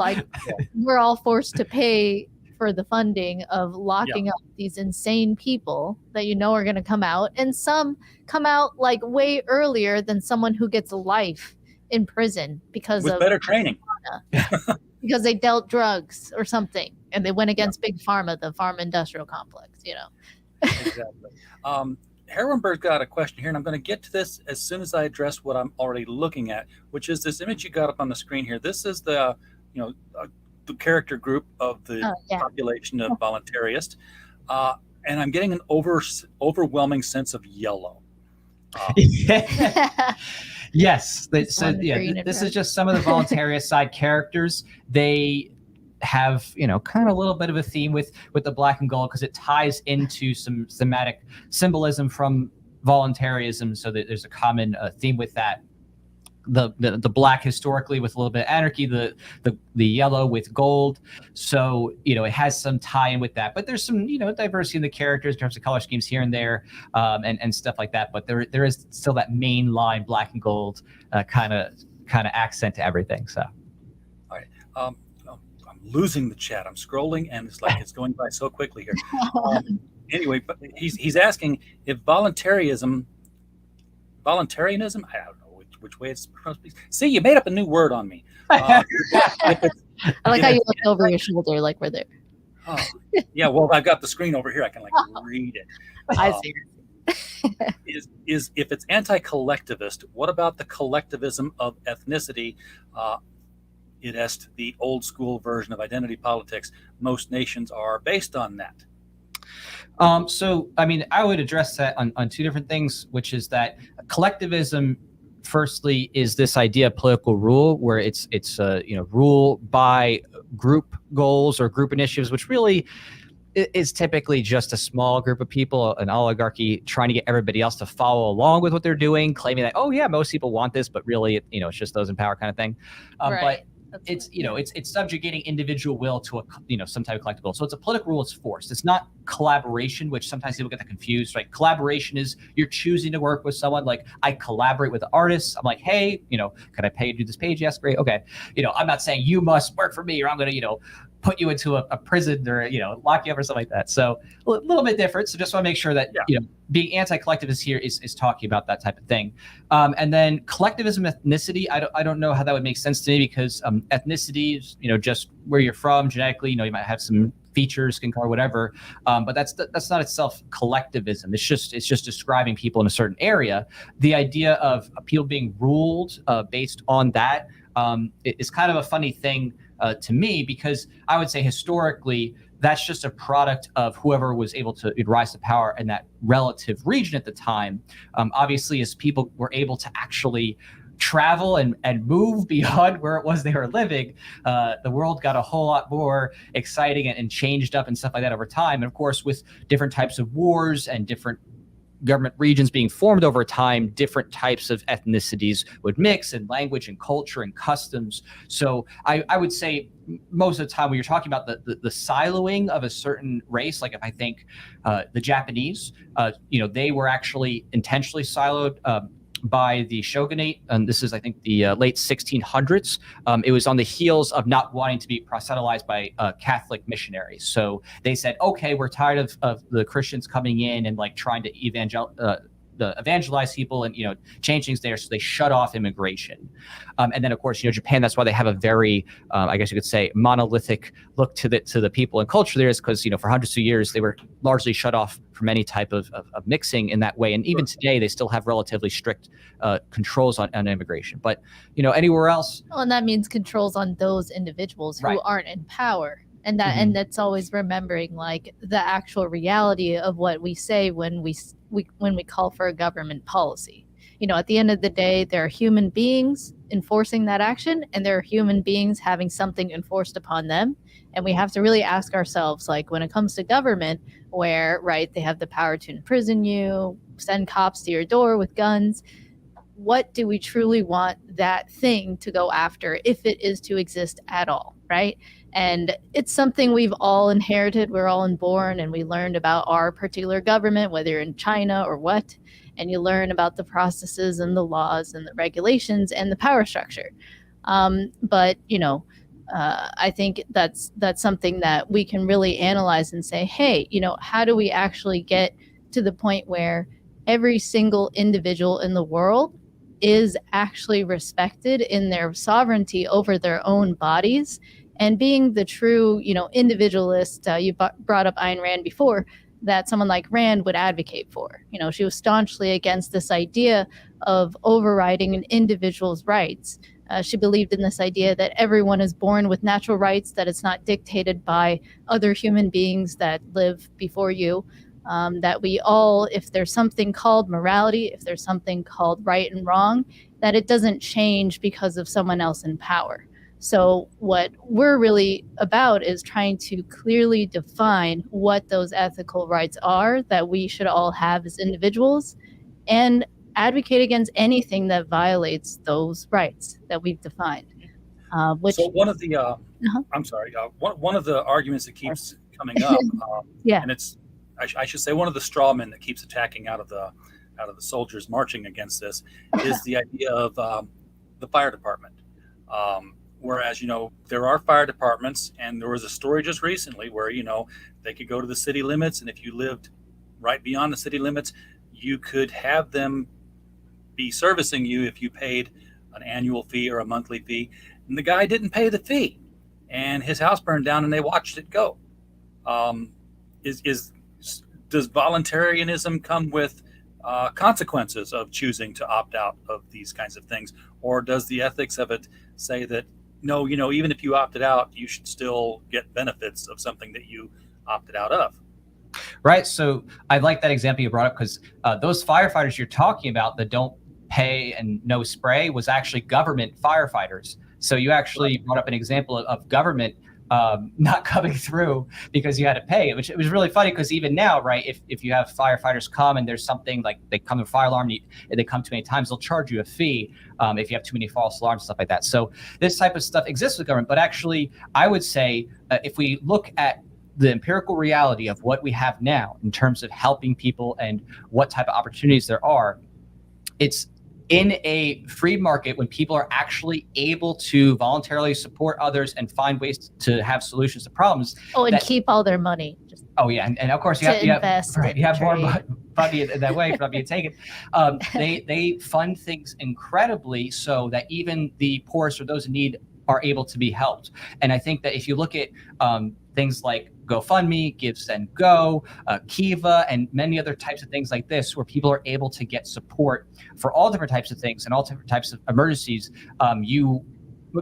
we're all forced to pay for the funding of locking up these insane people that are going to come out, and some come out way earlier than someone who gets life in prison because with of better training, because they dealt drugs or something, and they went against Big Pharma, the pharma industrial complex. Exactly. Herrenberg's got a question here, and I'm going to get to this as soon as I address what I'm already looking at, which is this image you got up on the screen here. This is the the character group of the population of Voluntarist, and I'm getting an overwhelming sense of yellow. Yes, this is just some of the Voluntarist side characters. They have, you know, kind of a little bit of a theme with the black and gold, because it ties into some thematic symbolism from voluntarism, so that there's a common theme with that. The black historically with a little bit of anarchy, the yellow with gold. So, you know, it has some tie-in with that, but there's some, you know, diversity in the characters in terms of color schemes here and there, and stuff like that. But there is still that main line black and gold kind of accent to everything. So, all right. I'm losing the chat. I'm scrolling, and it's like it's going by so quickly here. Anyway, but he's asking if voluntarism, I don't know which way it's supposed to be. See, you made up a new word on me. I like how you looked over your shoulder, like we're there. Oh, yeah, well, I've got the screen over here. I can read it. I see. Is if it's anti-collectivist, what about the collectivism of ethnicity? It est the old school version of identity politics. Most nations are based on that. So, I mean, I would address that on two different things, which is that collectivism, firstly, is this idea of political rule, where it's you know, rule by group goals or group initiatives, which really is typically just a small group of people, an oligarchy, trying to get everybody else to follow along with what they're doing, claiming that, oh yeah, most people want this, but really, you know, it's just those in power kind of thing. Right. But it's, you know, it's subjugating individual will to a, you know, some type of collective goal. So it's a political rule. It's forced. It's not collaboration, which sometimes people get that confused. Right? Collaboration is you're choosing to work with someone. Like, I collaborate with the artists. I'm like, hey, you know, can I pay you to do this page? Yes, great, okay. You know, I'm not saying you must work for me, or I'm going to, you know, put you into a prison, or, you know, lock you up or something like that. So a little bit different. So just want to make sure that, you know, being anti-collectivist here is talking about that type of thing. And then collectivism, ethnicity, I don't know how that would make sense to me, because ethnicity is, you know, just where you're from genetically. You know, you might have some features, skin color, whatever. But that's not itself collectivism. It's just describing people in a certain area. The idea of people being ruled based on that is kind of a funny thing to me, because I would say historically that's just a product of whoever was able to rise to power in that relative region at the time. Obviously, as people were able to actually travel and move beyond where it was they were living, the world got a whole lot more exciting and changed up and stuff like that over time. And of course, with different types of wars and different government regions being formed over time, different types of ethnicities would mix, and language and culture and customs. So I would say most of the time when you're talking about the siloing of a certain race, like if I think the Japanese, you know, they were actually intentionally siloed by the shogunate, and this is, I think, the late 1600s. It was on the heels of not wanting to be proselytized by Catholic missionaries. So they said, okay, we're tired of the Christians coming in and like trying to evangelize people and, you know, change things there. So they shut off immigration. And then, of course, you know, Japan, that's why they have a very, I guess you could say, monolithic look to the people and culture there, is because, you know, for hundreds of years, they were largely shut off from any type of mixing in that way. And even today, they still have relatively strict controls on immigration. But, you know, anywhere else. Well, and that means controls on those individuals who aren't in power. And that and that's always remembering like the actual reality of what we say when we call for a government policy. You know, at the end of the day, there are human beings enforcing that action, and there are human beings having something enforced upon them. And we have to really ask ourselves, like, when it comes to government, where, right, they have the power to imprison you, send cops to your door with guns, what do we truly want that thing to go after, if it is to exist at all, right? And it's something we've all inherited. We're all born, and we learned about our particular government, whether you're in China or what, and you learn about the processes and the laws and the regulations and the power structure. But, you know, I think that's something that we can really analyze and say, hey, you know, how do we actually get to the point where every single individual in the world is actually respected in their sovereignty over their own bodies, and being the true, you know, individualist. You brought up Ayn Rand before, that someone like Rand would advocate for. You know, she was staunchly against this idea of overriding an individual's rights. She believed in this idea that everyone is born with natural rights, that it's not dictated by other human beings that live before you, that we all, if there's something called morality, if there's something called right and wrong, that it doesn't change because of someone else in power. So what we're really about is trying to clearly define what those ethical rights are that we should all have as individuals, and advocate against anything that violates those rights that we've defined. Which So one of the I'm sorry, one of the arguments that keeps coming up, yeah, and it's I should say one of the straw men that keeps attacking out of the soldiers marching against this is the idea of the fire department. Whereas, there are fire departments, and there was a story just recently where, they could go to the city limits, and if you lived right beyond the city limits, you could have them be servicing you if you paid an annual fee or a monthly fee. And the guy didn't pay the fee, and his house burned down, and they watched it go. Does voluntarism come with consequences of choosing to opt out of these kinds of things, or does the ethics of it say that no, even if you opted out, you should still get benefits of something that you opted out of? Right. So I like that example you brought up, because those firefighters you're talking about that don't pay and no spray was actually government firefighters. So you actually brought up an example of government not coming through because you had to pay, which it was really funny, because even now, right, if you have firefighters come and there's something like they come to a fire alarm and they come too many times, they'll charge you a fee if you have too many false alarms and stuff like that. So this type of stuff exists with government. But actually, I would say if we look at the empirical reality of what we have now in terms of helping people and what type of opportunities there are, it's in a free market when people are actually able to voluntarily support others and find ways to have solutions to problems. and keep all their money. And of course you have more money that way from being taken. They fund things incredibly so that even the poorest or those in need are able to be helped. And I think that if you look at things like GoFundMe, Give, Send, Go, Kiva, and many other types of things like this, where people are able to get support for all different types of things and all different types of emergencies, you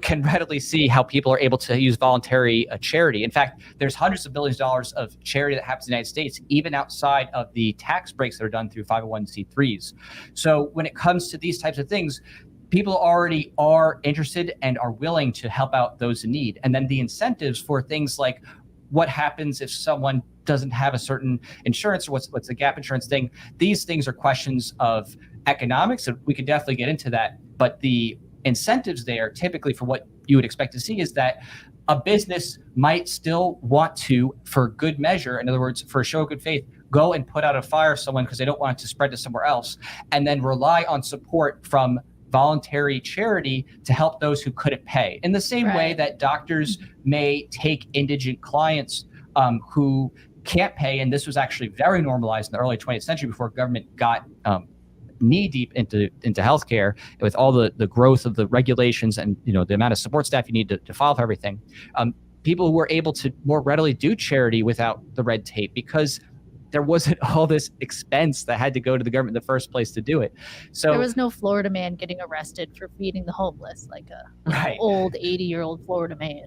can readily see how people are able to use voluntary charity. In fact, there's hundreds of billions of dollars of charity that happens in the United States, even outside of the tax breaks that are done through 501c3s. So when it comes to these types of things, people already are interested and are willing to help out those in need. And then the incentives for things like what happens if someone doesn't have a certain insurance, or what's the gap insurance thing. These things are questions of economics, and we could definitely get into that. But the incentives there, typically for what you would expect to see, is that a business might still want to, for good measure, in other words, for a show of good faith, go and put out a fire someone because they don't want it to spread to somewhere else, and then rely on support from voluntary charity to help those who couldn't pay. In the same way that doctors may take indigent clients who can't pay, and this was actually very normalized in the early 20th century before government got knee deep into healthcare, with all the growth of the regulations and the amount of support staff you need to file for everything. People who were able to more readily do charity without the red tape, because there wasn't all this expense that had to go to the government in the first place to do it. So there was no Florida man getting arrested for feeding the homeless, like a old 80-year-old Florida man.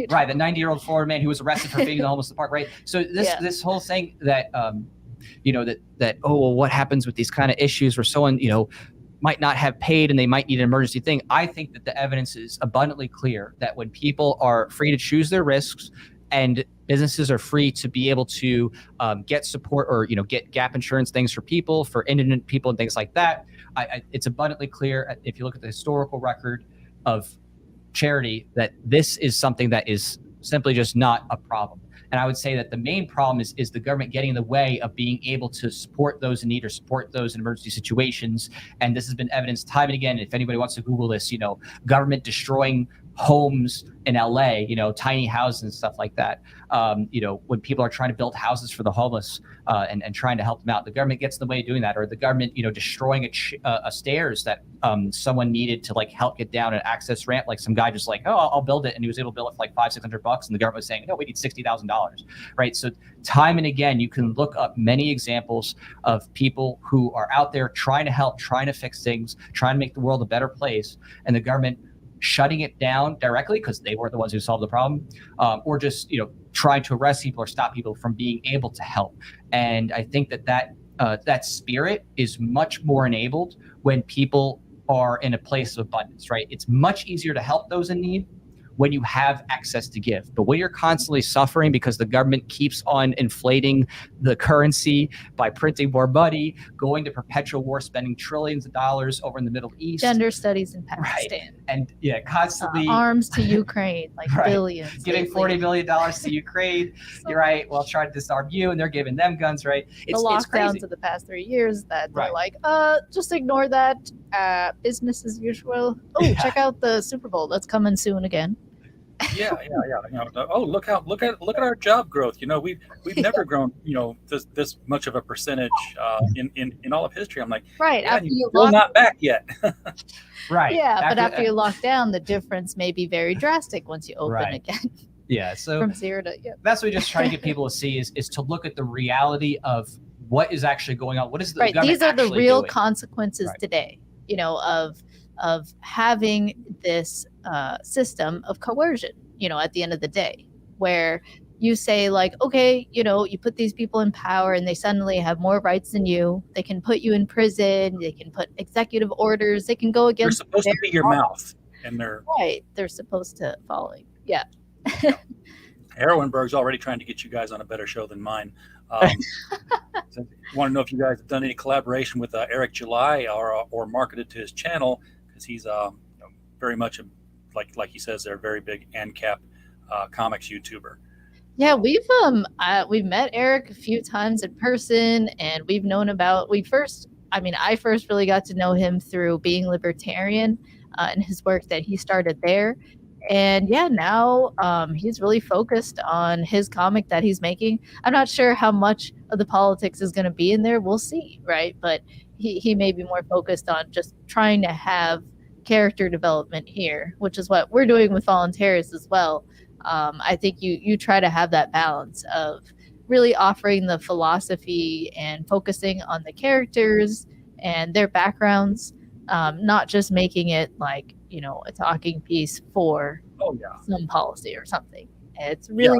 Right, the 90-year-old Florida man who was arrested for feeding the homeless in the park. Right. So this whole thing that what happens with these kind of issues where someone might not have paid and they might need an emergency thing. I think that the evidence is abundantly clear that when people are free to choose their risks, and businesses are free to be able to get support or get gap insurance things for people, for indigent people and things like that, it's abundantly clear, if you look at the historical record of charity, that this is something that is simply just not a problem. And I would say that the main problem is the government getting in the way of being able to support those in need or support those in emergency situations. And this has been evidenced time and again. If anybody wants to Google this, government destroying homes in LA, tiny houses and stuff like that. When people are trying to build houses for the homeless and trying to help them out, the government gets in the way of doing that, or the government, destroying a stairs that someone needed to help get down an access ramp. Like some guy just I'll build it, and he was able to build it for $500-$600, and the government was saying, no, we need $60,000, right? So time and again, you can look up many examples of people who are out there trying to help, trying to fix things, trying to make the world a better place, and the government shutting it down directly because they weren't the ones who solved the problem, or just trying to arrest people or stop people from being able to help. And I think that spirit is much more enabled when people are in a place of abundance, right? It's much easier to help those in need when you have access to give. But when you're constantly suffering because the government keeps on inflating the currency by printing more money, going to perpetual war, spending trillions of dollars over in the Middle East. Gender studies in Pakistan. Right. And yeah, constantly arms to Ukraine, like right. billions. Giving $40 billion to Ukraine. You're right. Well, trying to disarm you, and they're giving them guns, right? The lockdowns of the past 3 years that they're like, just ignore that. Business as usual. Oh, check out the Super Bowl. That's coming soon again. Yeah. Oh, look at our job growth. We've never grown, this much of a percentage in all of history. I'm like, right. Yeah, after you we're not back yet. Right. Yeah, but after you lock down, the difference may be very drastic once you open again. Yeah. So from 0 to that's what we just try to get people to see is to look at the reality of what is actually going on. What is the right? government These are the real doing? consequences today. Of having this system of coercion. At the end of the day, where you say like, okay, you put these people in power and they suddenly have more rights than you. They can put you in prison. They can put executive orders. They can go against. They're supposed to be your mouth, and they're right. They're supposed to following. Yeah. Erwinberg's already trying to get you guys on a better show than mine. So want to know if you guys have done any collaboration with Eric July or marketed to his channel, because he's very much like he says, they're a very big ANCAP comics YouTuber. Yeah, we've met Eric a few times in person, and we've known about. I first really got to know him through being Libertarian and his work that he started there. And yeah, now he's really focused on his comic that he's making. I'm not sure how much of the politics is going to be in there. We'll see, right? But he may be more focused on just trying to have character development here, which is what we're doing with Voluntarist as well. I think you try to have that balance of really offering the philosophy and focusing on the characters and their backgrounds, not just making it like, a talking piece for some policy or something. It's really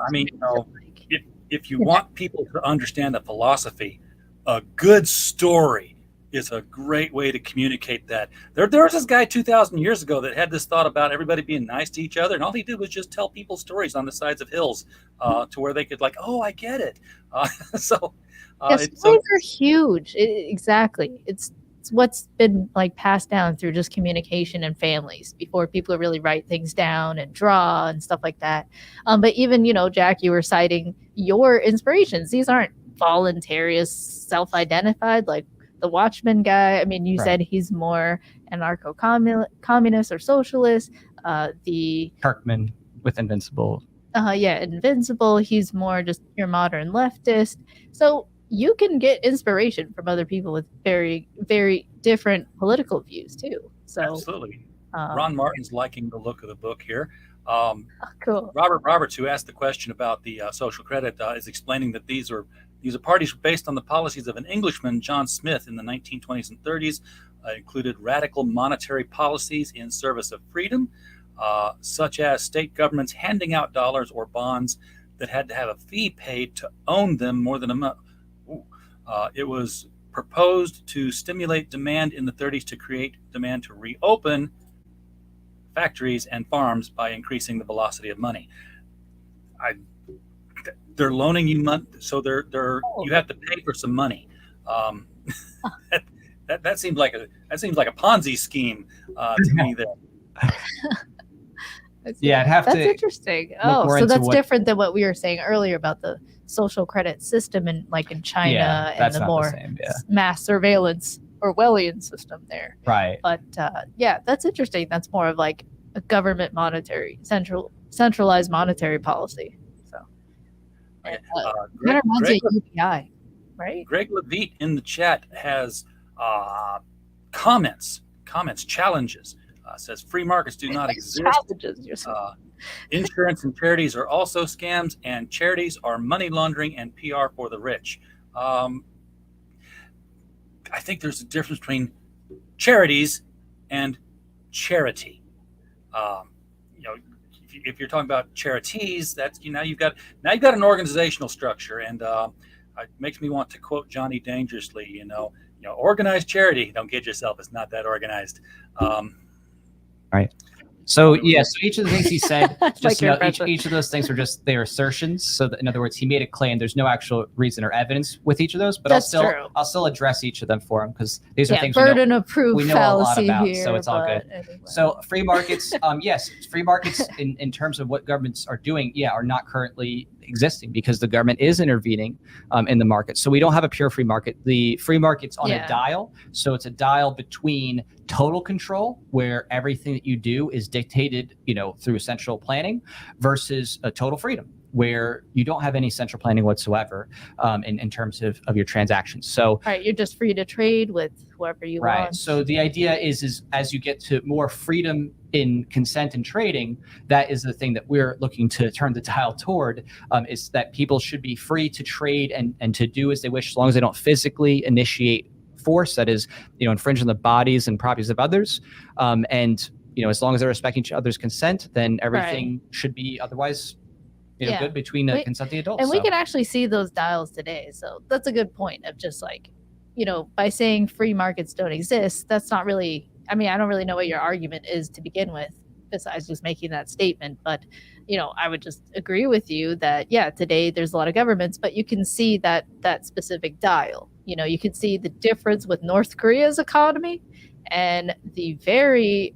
if you want people to understand the philosophy, a good story is a great way to communicate that. There was this guy 2,000 years ago that had this thought about everybody being nice to each other, and all he did was just tell people stories on the sides of hills to where they could oh, I get it. Stories are huge. Exactly. It's what's been passed down through just communication and families before people really write things down and draw and stuff like that. But even, Jack, you were citing your inspirations. These aren't voluntarist, self-identified, like the Watchmen guy. I mean, you said he's more anarcho-communist or socialist. The Kirkman with Invincible. Invincible. He's more just your modern leftist. So you can get inspiration from other people with very, very different political views too. So absolutely. Ron Martin's liking the look of the book here. Cool. Robert Roberts, who asked the question about the social credit, is explaining that these are parties based on the policies of an Englishman, John Smith, in the 1920s and 30s. Included radical monetary policies in service of freedom, such as state governments handing out dollars or bonds that had to have a fee paid to own them more than a month. It was proposed to stimulate demand in the 30s to create demand to reopen factories and farms by increasing the velocity of money. They're loaning you money, so you have to pay for some money. That seems like a Ponzi scheme to me. There. Yeah, I'd have that's to. That's interesting. Oh, so that's different than what we were saying earlier about the social credit system in China and the more mass surveillance Orwellian system there. Right. But that's interesting. That's more of a government centralized monetary policy. So kind of reminds me of UBI, right? Greg Levitt in the chat has comments, challenges. Says free markets do not exist. Insurance and charities are also scams, and charities are money laundering and PR for the rich. I think there's a difference between charities and charity. If you're talking about charities, that's you've got an organizational structure, and it makes me want to quote Johnny Dangerously. Organized charity. Don't kid yourself; it's not that organized. Right. So yeah, so each of the things he said, That's just like each of those things were just their assertions. So that, in other words, he made a claim. There's no actual reason or evidence with each of those, but That's true. I'll still address each of them for him because these are Yeah, things burden of proof we know a lot fallacy about, here, so it's all good. anyway. So free markets, yes, free markets in terms of what governments are doing, are not currently existing because the government is intervening in the market. So we don't have a pure free market. The free market's on a dial. So it's a dial between total control, where everything that you do is dictated, through central planning, versus a total freedom, where you don't have any central planning whatsoever in terms of your transactions. So all right, you're just free to trade with whoever you right. want. So the idea is as you get to more freedom in consent and trading, that is the thing that we're looking to turn the dial toward, is that people should be free to trade and to do as they wish, as long as they don't physically initiate force that is, infringe on the bodies and properties of others. And, as long as they're respecting each other's consent, then everything should be otherwise, good between consenting adults. And we can actually see those dials today. So that's a good point of just like, by saying free markets don't exist, that's not really, I don't really know what your argument is to begin with, besides just making that statement. But, I would just agree with you that, today there's a lot of governments, but you can see that specific dial. You can see the difference with North Korea's economy and the very,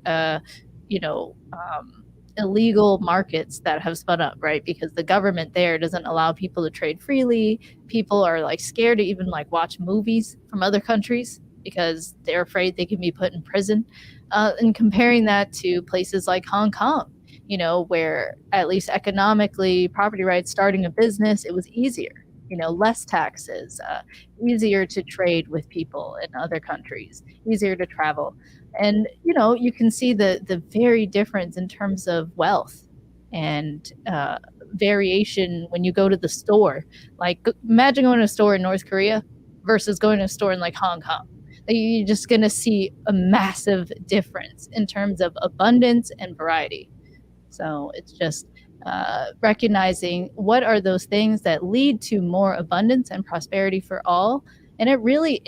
illegal markets that have spun up, right? Because the government there doesn't allow people to trade freely. People are like scared to even like watch movies from other countries because they're afraid they can be put in prison. And comparing that to places like Hong Kong, where at least economically, property rights, starting a business, it was easier. Less taxes, easier to trade with people in other countries, easier to travel. And, you can see the very difference in terms of wealth and variation when you go to the store. Like, imagine going to a store in North Korea versus going to a store in like Hong Kong. You're just going to see a massive difference in terms of abundance and variety. So it's just recognizing what are those things that lead to more abundance and prosperity for all. And it really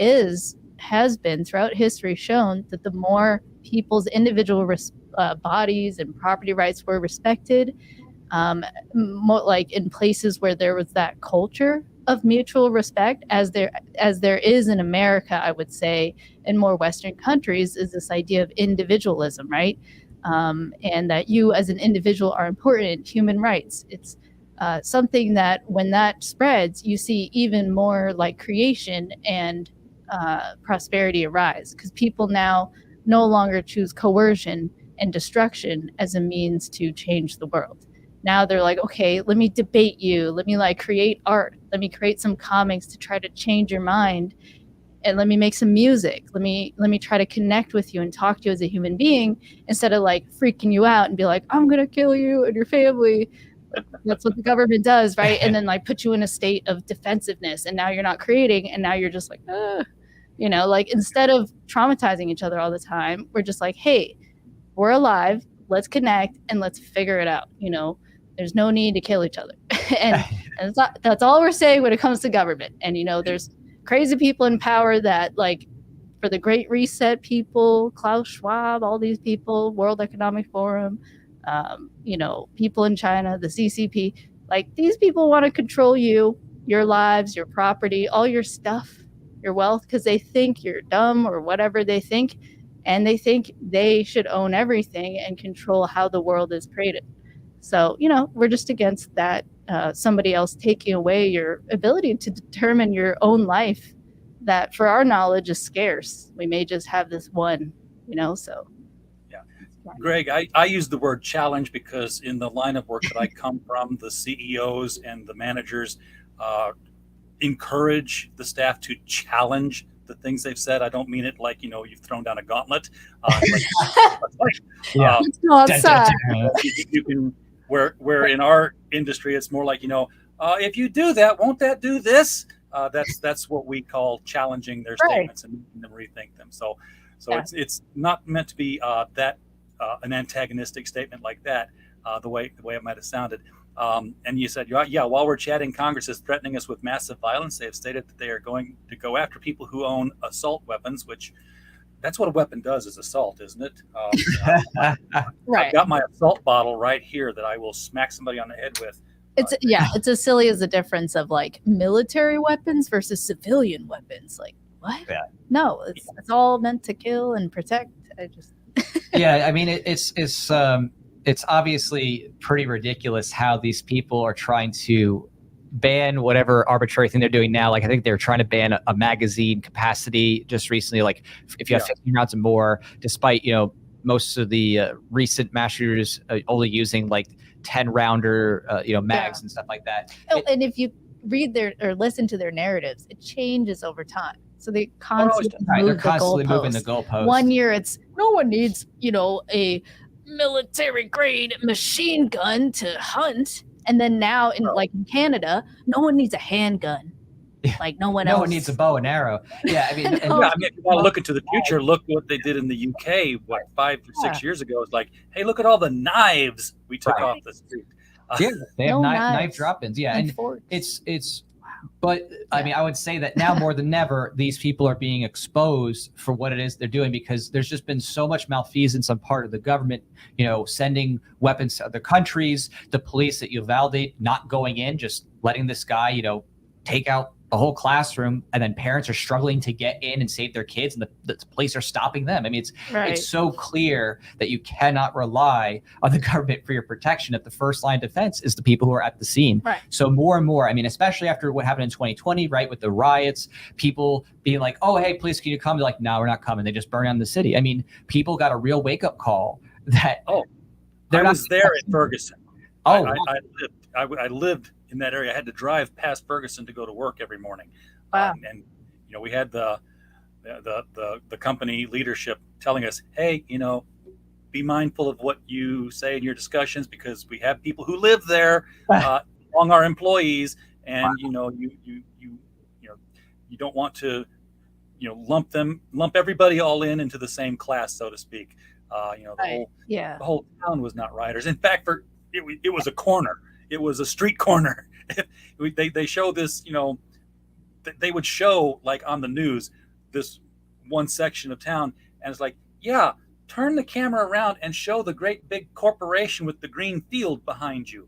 has been throughout history shown that the more people's individual bodies and property rights were respected, more like in places where there was that culture of mutual respect, as there is in America, I would say, in more Western countries, is this idea of individualism, right? And that you as an individual are important. Human rights. It's something that when that spreads, you see even more like creation and prosperity arise, because people now no longer choose coercion and destruction as a means to change the world. Now they're like, okay, let me debate you. Let me like create art. Let me create some comics to try to change your mind. And let me make some music. Let me try to connect with you and talk to you as a human being, instead of like freaking you out and be like, I'm going to kill you and your family. That's what the government does, right? And then like put you in a state of defensiveness, and now you're not creating, and now you're just like, like instead of traumatizing each other all the time, we're just like, hey, we're alive. Let's connect and let's figure it out. There's no need to kill each other. and that's all we're saying when it comes to government. And, there's crazy people in power that, like, for the Great Reset people, Klaus Schwab, all these people, World Economic Forum, people in China, the CCP, like, these people want to control you, your lives, your property, all your stuff, your wealth, because they think you're dumb or whatever they think, and they think they should own everything and control how the world is created. So, we're just against that. Somebody else taking away your ability to determine your own life, that for our knowledge is scarce. We may just have this one, so. Yeah. Greg, I use the word challenge because in the line of work that I come from, the CEOs and the managers encourage the staff to challenge the things they've said. I don't mean it like, you've thrown down a gauntlet. Let's go outside. You can, where in our industry, it's more like, if you do that, won't that do this? That's what we call challenging their statements and making them rethink them. So it's not meant to be an antagonistic statement like that, the way it might have sounded. And you said, while we're chatting, Congress is threatening us with massive violence. They have stated that they are going to go after people who own assault weapons, which that's what a weapon does, is assault, isn't it? Right. I've got my assault bottle right here that I will smack somebody on the head with. It's as silly as the difference of like military weapons versus civilian weapons. Like what? Yeah. No, it's all meant to kill and protect. Yeah, I mean it's obviously pretty ridiculous how these people are trying to ban whatever arbitrary thing they're doing now. Like I think they're trying to ban a magazine capacity just recently. Like if you have 15 rounds and more, despite most of the recent mass shooters only using like 10 rounder mags and stuff like that. And if you read or listen to their narratives, it changes over time. So they constantly moving the goalposts. 1 year it's no one needs a military grade machine gun to hunt, and then now in Canada, no one needs a handgun. Like no one needs a bow and arrow. Yeah, I mean, if you want to look into the future, look what they did in the UK 5 or 6 years ago. It's like, hey, look at all the knives we took off the street. They have knife drop-ins. Yeah, and it's. But I mean, I would say that now more than ever, these people are being exposed for what it is they're doing, because there's just been so much malfeasance on part of the government, sending weapons to other countries, the police at Uvalde not going in, just letting this guy, take out a whole classroom, and then parents are struggling to get in and save their kids, and the police are stopping them. I mean, it's so clear that you cannot rely on the government for your protection. If the first line of defense is the people who are at the scene. Right. So more and more, I mean, especially after what happened in 2020, right, with the riots, people being like, oh, hey, police, can you come? They're like, no, we're not coming. They just burn down the city. I mean, people got a real wake-up call that I was there at Ferguson. Oh, I lived in that area. I had to drive past Ferguson to go to work every morning. Wow. And we had the company leadership telling us, hey, be mindful of what you say in your discussions, because we have people who live there among our employees, and you don't want to lump everybody all into the same class, so to speak. The whole town was not rioters. In fact, it was a corner. It was a street corner. They show this, they would show like on the news this one section of town, and it's like, yeah, turn the camera around and show the great big corporation with the green field behind you,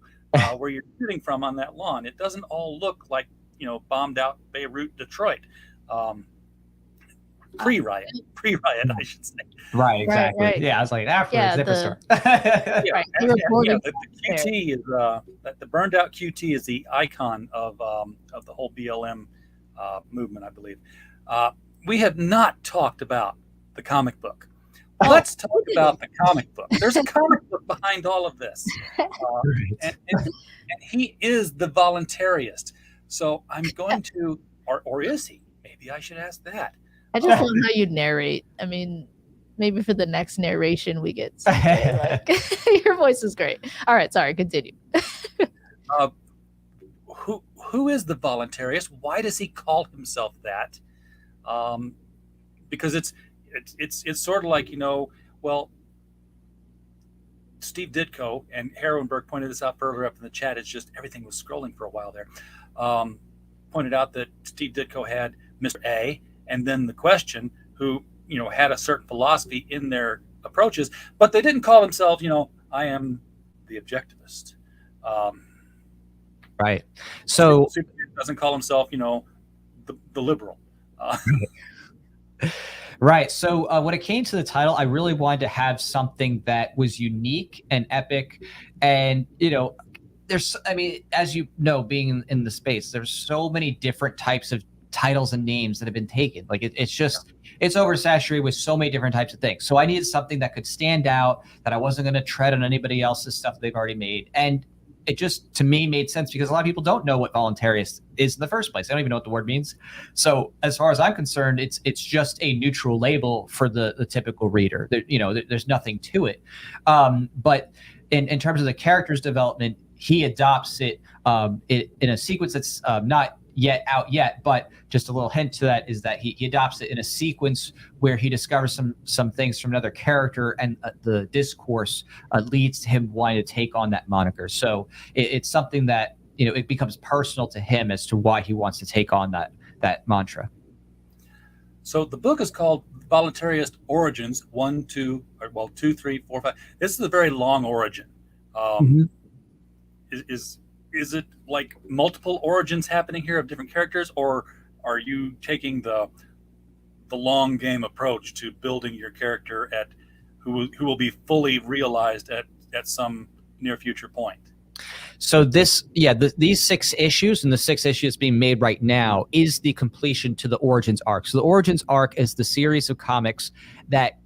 where you're shooting from on that lawn. It doesn't all look like bombed out Beirut, Detroit. Pre-riot, I should say. Right, exactly. Right. Yeah, I was like, after the zipper store. The QT is the burned out QT is the icon of the whole BLM movement, I believe. We have not talked about the comic book. Let's talk about the comic book. There's a comic book behind all of this, and he is the voluntarist. So I'm going to, or is he? Maybe I should ask that. I just love how you narrate. I mean, maybe for the next narration we get your voice is great. All right, sorry, continue. Who is the voluntarist? Why does he call himself that? Because it's sort of like, Steve Ditko and Harrenberg pointed this out further up in the chat. It's just everything was scrolling for a while there. Pointed out that Steve Ditko had Mr. A, and then the Question, who had a certain philosophy in their approaches, but they didn't call themselves, I am the Objectivist. Right. So Superman doesn't call himself, the liberal. Right. So when it came to the title, I really wanted to have something that was unique and epic, and as you know, being in the space, there's so many different types of titles and names that have been taken. Like it's oversaturated with so many different types of things. So I needed something that could stand out, that I wasn't going to tread on anybody else's stuff they've already made. And it just, to me, made sense because a lot of people don't know what voluntarist is in the first place. They don't even know what the word means. So as far as I'm concerned, it's just a neutral label for the typical reader. There's nothing to it. But in terms of the character's development, he adopts it in a sequence that's not out yet, but just a little hint to that is that he adopts it in a sequence where he discovers some things from another character, and the discourse leads to him wanting to take on that moniker. So it's something that it becomes personal to him as to why he wants to take on that mantra. So the book is called Voluntarist Origins 2, 3, 4, 5. This is a very long origin. Is it like multiple origins happening here of different characters, or are you taking the long game approach to building your character who will be fully realized at some near future point? So these 6 issues and the 6 issues being made right now is the completion to the Origins arc. So the Origins arc is the series of comics that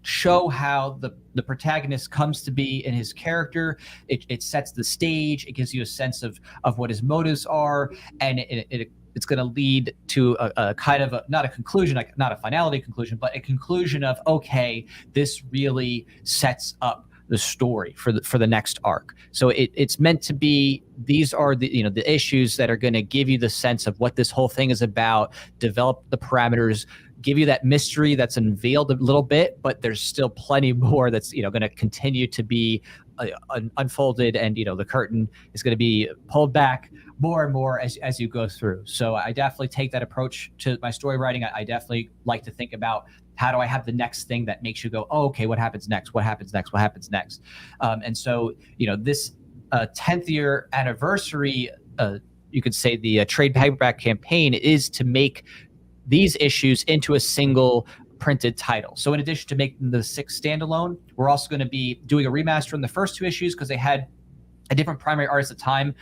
show how the protagonist comes to be in his character. It sets the stage. It gives you a sense of what his motives are, and it's going to lead to a kind of not a conclusion, like not a finality conclusion, but a conclusion of, okay, this really sets up the story for the next arc. So it's meant to be, these are the issues that are going to give you the sense of what this whole thing is about, develop the parameters, give you that mystery that's unveiled a little bit, but there's still plenty more that's going to continue to be unfolded, and the curtain is going to be pulled back more and more as you go through. So I definitely take that approach to my story writing. I definitely like to think about, how do I have the next thing that makes you go, oh, okay, what happens next? What happens next? What happens next? And so, this 10th year anniversary, you could say the trade paperback campaign is to make these issues into a single printed title. So in addition to making the 6 standalone, we're also going to be doing a remaster in the first 2 issues because they had a different primary artist at the time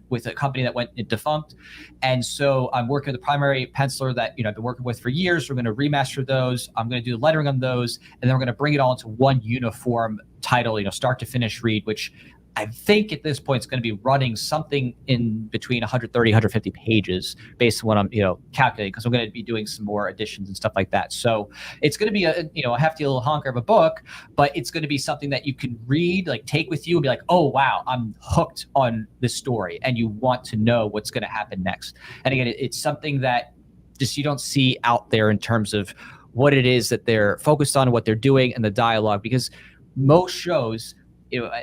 with a company that went defunct. And so I'm working with a primary penciler that I've been working with for years. We're going to remaster those. I'm going to do the lettering on those, and then we're going to bring it all into one uniform title, start to finish read, which I think at this point it's going to be running something in between 130, 150 pages based on what I'm, calculating, because I'm going to be doing some more additions and stuff like that. So it's going to be a hefty little honker of a book, but it's going to be something that you can read, like take with you and be like, oh, wow, I'm hooked on this story, and you want to know what's going to happen next. And again, it's something that just you don't see out there in terms of what it is that they're focused on, what they're doing, and the dialogue, because most shows,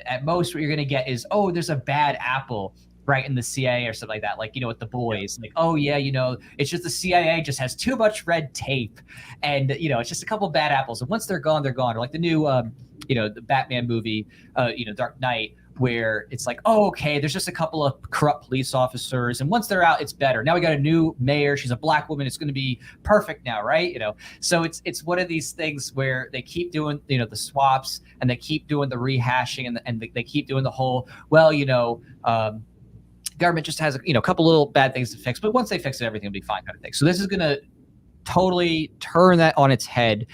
at most what you're going to get is, oh, there's a bad apple right in the CIA or something like that, like with The Boys, like, oh yeah, it's just the CIA just has too much red tape, and it's just a couple of bad apples, and once they're gone, they're gone. Or like the new the Batman movie, Dark Knight, where it's like, oh, okay, there's just a couple of corrupt police officers, and once they're out, it's better. Now we got a new mayor, she's a black woman, it's going to be perfect now, right? So it's one of these things where they keep doing the swaps, and they keep doing the rehashing, and they keep doing the whole, government just has a couple little bad things to fix, but once they fix it, everything will be fine, kind of thing. So this is going to totally turn that on its head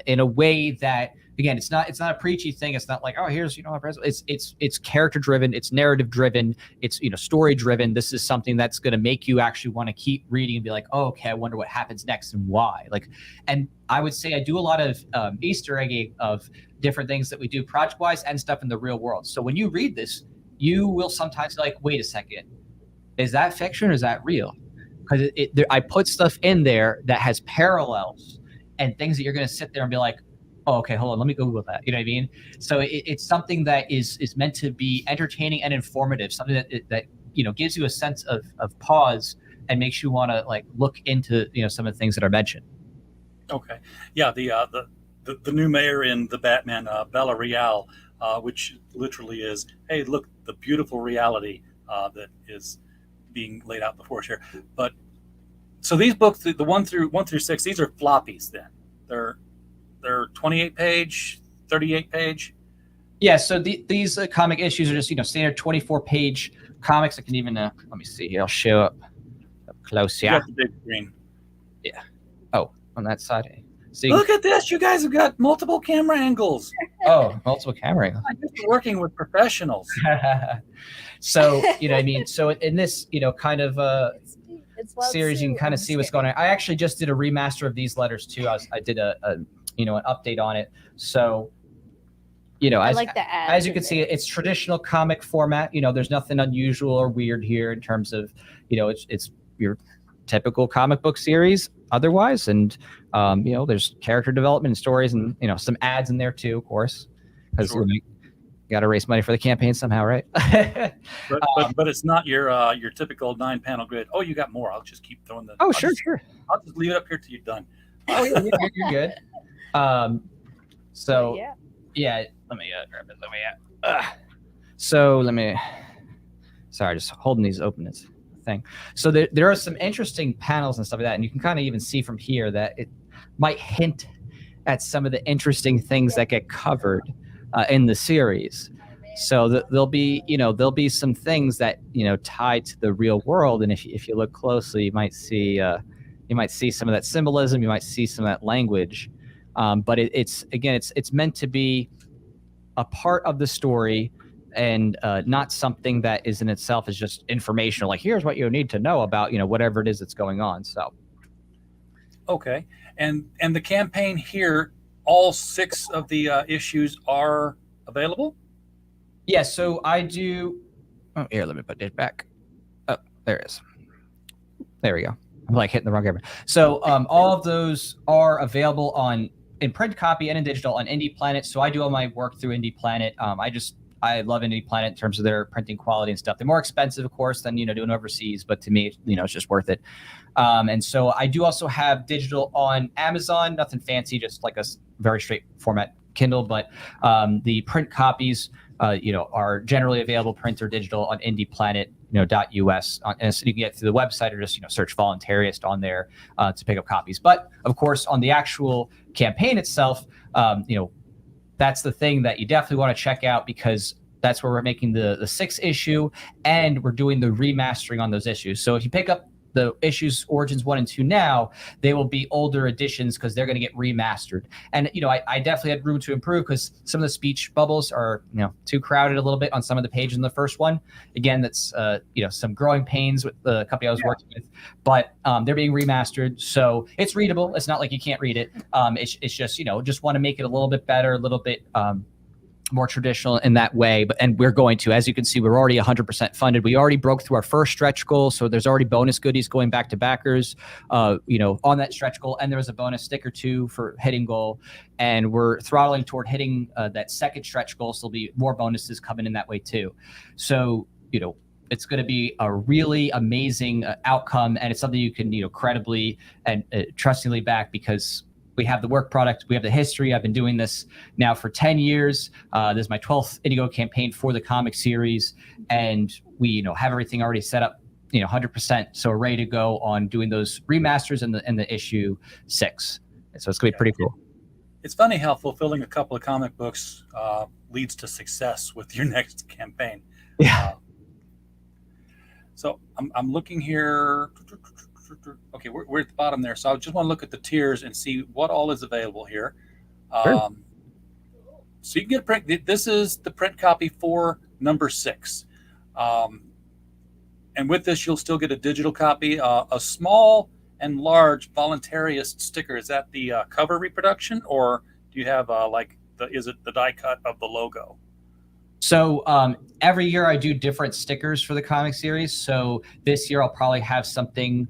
in a way that, again, it's not a preachy thing. It's not like, oh, here's it's character driven, it's narrative driven, it's story driven. This is something that's going to make you actually want to keep reading and be like, oh, okay, I wonder what happens next and why. And I would say I do a lot of Easter egging of different things that we do project wise and stuff in the real world. So when you read this, you will sometimes be like, wait a second, is that fiction or is that real? Because I put stuff in there that has parallels and things that you're going to sit there and be like, oh, okay, hold on, let me Google that. You know what I mean? So it's something that is meant to be entertaining and informative, something that gives you a sense of pause and makes you want to look into some of the things that are mentioned. Okay, yeah, the new mayor in the Batman, Bella Real, which literally is, hey, look, the beautiful reality that is being laid out before us here. But so these books, the 1 through 6, these are floppies. Then they're 28 page, 38 page. Yeah, so these comic issues are just standard 24 page comics. I can even let me see here. I'll show up close. Yeah, the big screen. Yeah. Oh, on that side. See, look at this. You guys have got multiple camera angles. Oh, multiple camera angles. I'm just working with professionals. So what I mean. So in this kind of series, you can kind of see what's going on. I actually just did a remaster of these letters too. I did an update on it. So as you can see, it's traditional comic format. There's nothing unusual or weird here in terms of it's your typical comic book series otherwise, and there's character development and stories, and some ads in there too, of course, because you got to raise money for the campaign somehow, right? but it's not your typical 9-panel grid. Oh, you got more? I'll just keep throwing the. Sure. I'll just leave it up here till you're done. Oh, you're good. So Yeah. yeah, let me grab it. So let me. Sorry, just holding these open as thing. So there are some interesting panels and stuff like that, and you can kind of even see from here that it might hint at some of the interesting things that get covered in the series. So there'll be some things that tied to the real world, and if you look closely, you might see some of that symbolism, you might see some of that language, but it's meant to be a part of the story and not something that is in itself is just informational. Like, here's what you need to know about whatever it is that's going on. So Okay, and the campaign here, all 6 of the issues are available. yeah, so I do. Oh, here, let me put this back. Oh, there it is. There we go. I'm like hitting the wrong camera. So all of those are available in print copy and in digital on Indie Planet. So I do all my work through Indie Planet. I love Indie Planet in terms of their printing quality and stuff. They're more expensive, of course, than doing overseas, but to me, it's just worth it. And so I do also have digital on Amazon. Nothing fancy, just like a very straight format Kindle. But the print copies, are generally available, print or digital, on indieplanet.us. And so you can get through the website or just search Voluntarist on there to pick up copies. But of course, on the actual campaign itself, that's the thing that you definitely want to check out, because that's where we're making the 6th issue, and we're doing the remastering on those issues. So if you pick up the issues Origins 1 and 2 now, they will be older editions because they're going to get remastered. And I definitely had room to improve because some of the speech bubbles are too crowded a little bit on some of the pages in the first one. Again, that's some growing pains with the company I was working with, but they're being remastered, so it's readable. It's not like you can't read it. It's just just want to make it a little bit better, a little bit more traditional in that way. And we're going to, as you can see, we're already 100% funded. We already broke through our first stretch goal, so there's already bonus goodies going back to backers on that stretch goal, and there was a bonus sticker too for hitting goal, and we're throttling toward hitting that second stretch goal, so there'll be more bonuses coming in that way too. So it's going to be a really amazing outcome, and it's something you can credibly and trustingly back, because we have the work product, we have the history. I've been doing this now for 10 years. This is my 12th Indigo campaign for the comic series, and we have everything already set up 100%, so we're ready to go on doing those remasters in the issue 6. So it's gonna be pretty cool. It's funny how fulfilling a couple of comic books leads to success with your next campaign. Yeah. So I'm looking here. Okay, we're at the bottom there. So I just want to look at the tiers and see what all is available here. Sure. So you can get print. This is the print copy for number 6. And with this, you'll still get a digital copy, a small and large Voluntarist sticker. Is that the cover reproduction, or do you have is it the die cut of the logo? So every year I do different stickers for the comic series. So this year I'll probably have something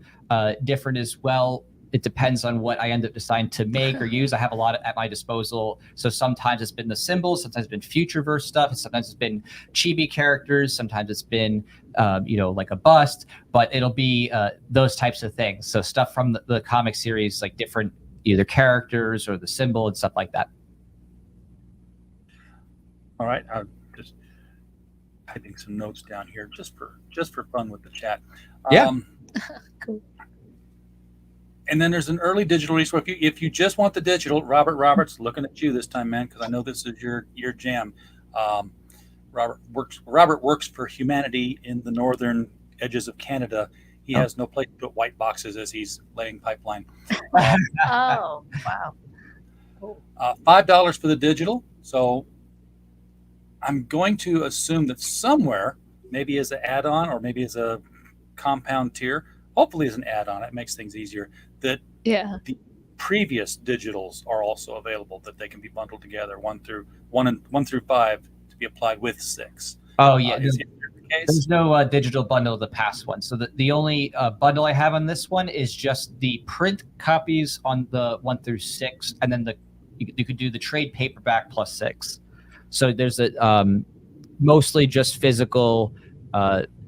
different as well. It depends on what I end up deciding to make or use. I have a lot at my disposal. So sometimes it's been the symbols, sometimes it's been Futureverse stuff, sometimes it's been chibi characters, sometimes it's been like a bust, but it'll be those types of things. So stuff from the comic series, like different either characters or the symbol and stuff like that. All right. Just typing some notes down here just for fun with the chat. Yeah. Cool. And then there's an early digital release. If you just want the digital, Robert's looking at you this time, man, because I know this is your jam. Robert works for humanity in the northern edges of Canada. He has no place to put white boxes as he's laying pipeline. Oh, wow. Cool. $5 for the digital. So I'm going to assume that somewhere, maybe as an add-on or maybe as a compound tier, hopefully as an add-on, it makes things easier, that the previous digitals are also available, that they can be bundled together, 1 through 5 to be applied with 6. Oh yeah, Is it the case? There's no digital bundle of the past one. So the only bundle I have on this one is just the print copies on the 1 through 6, and then you could do the trade paperback plus 6. So there's a mostly just physical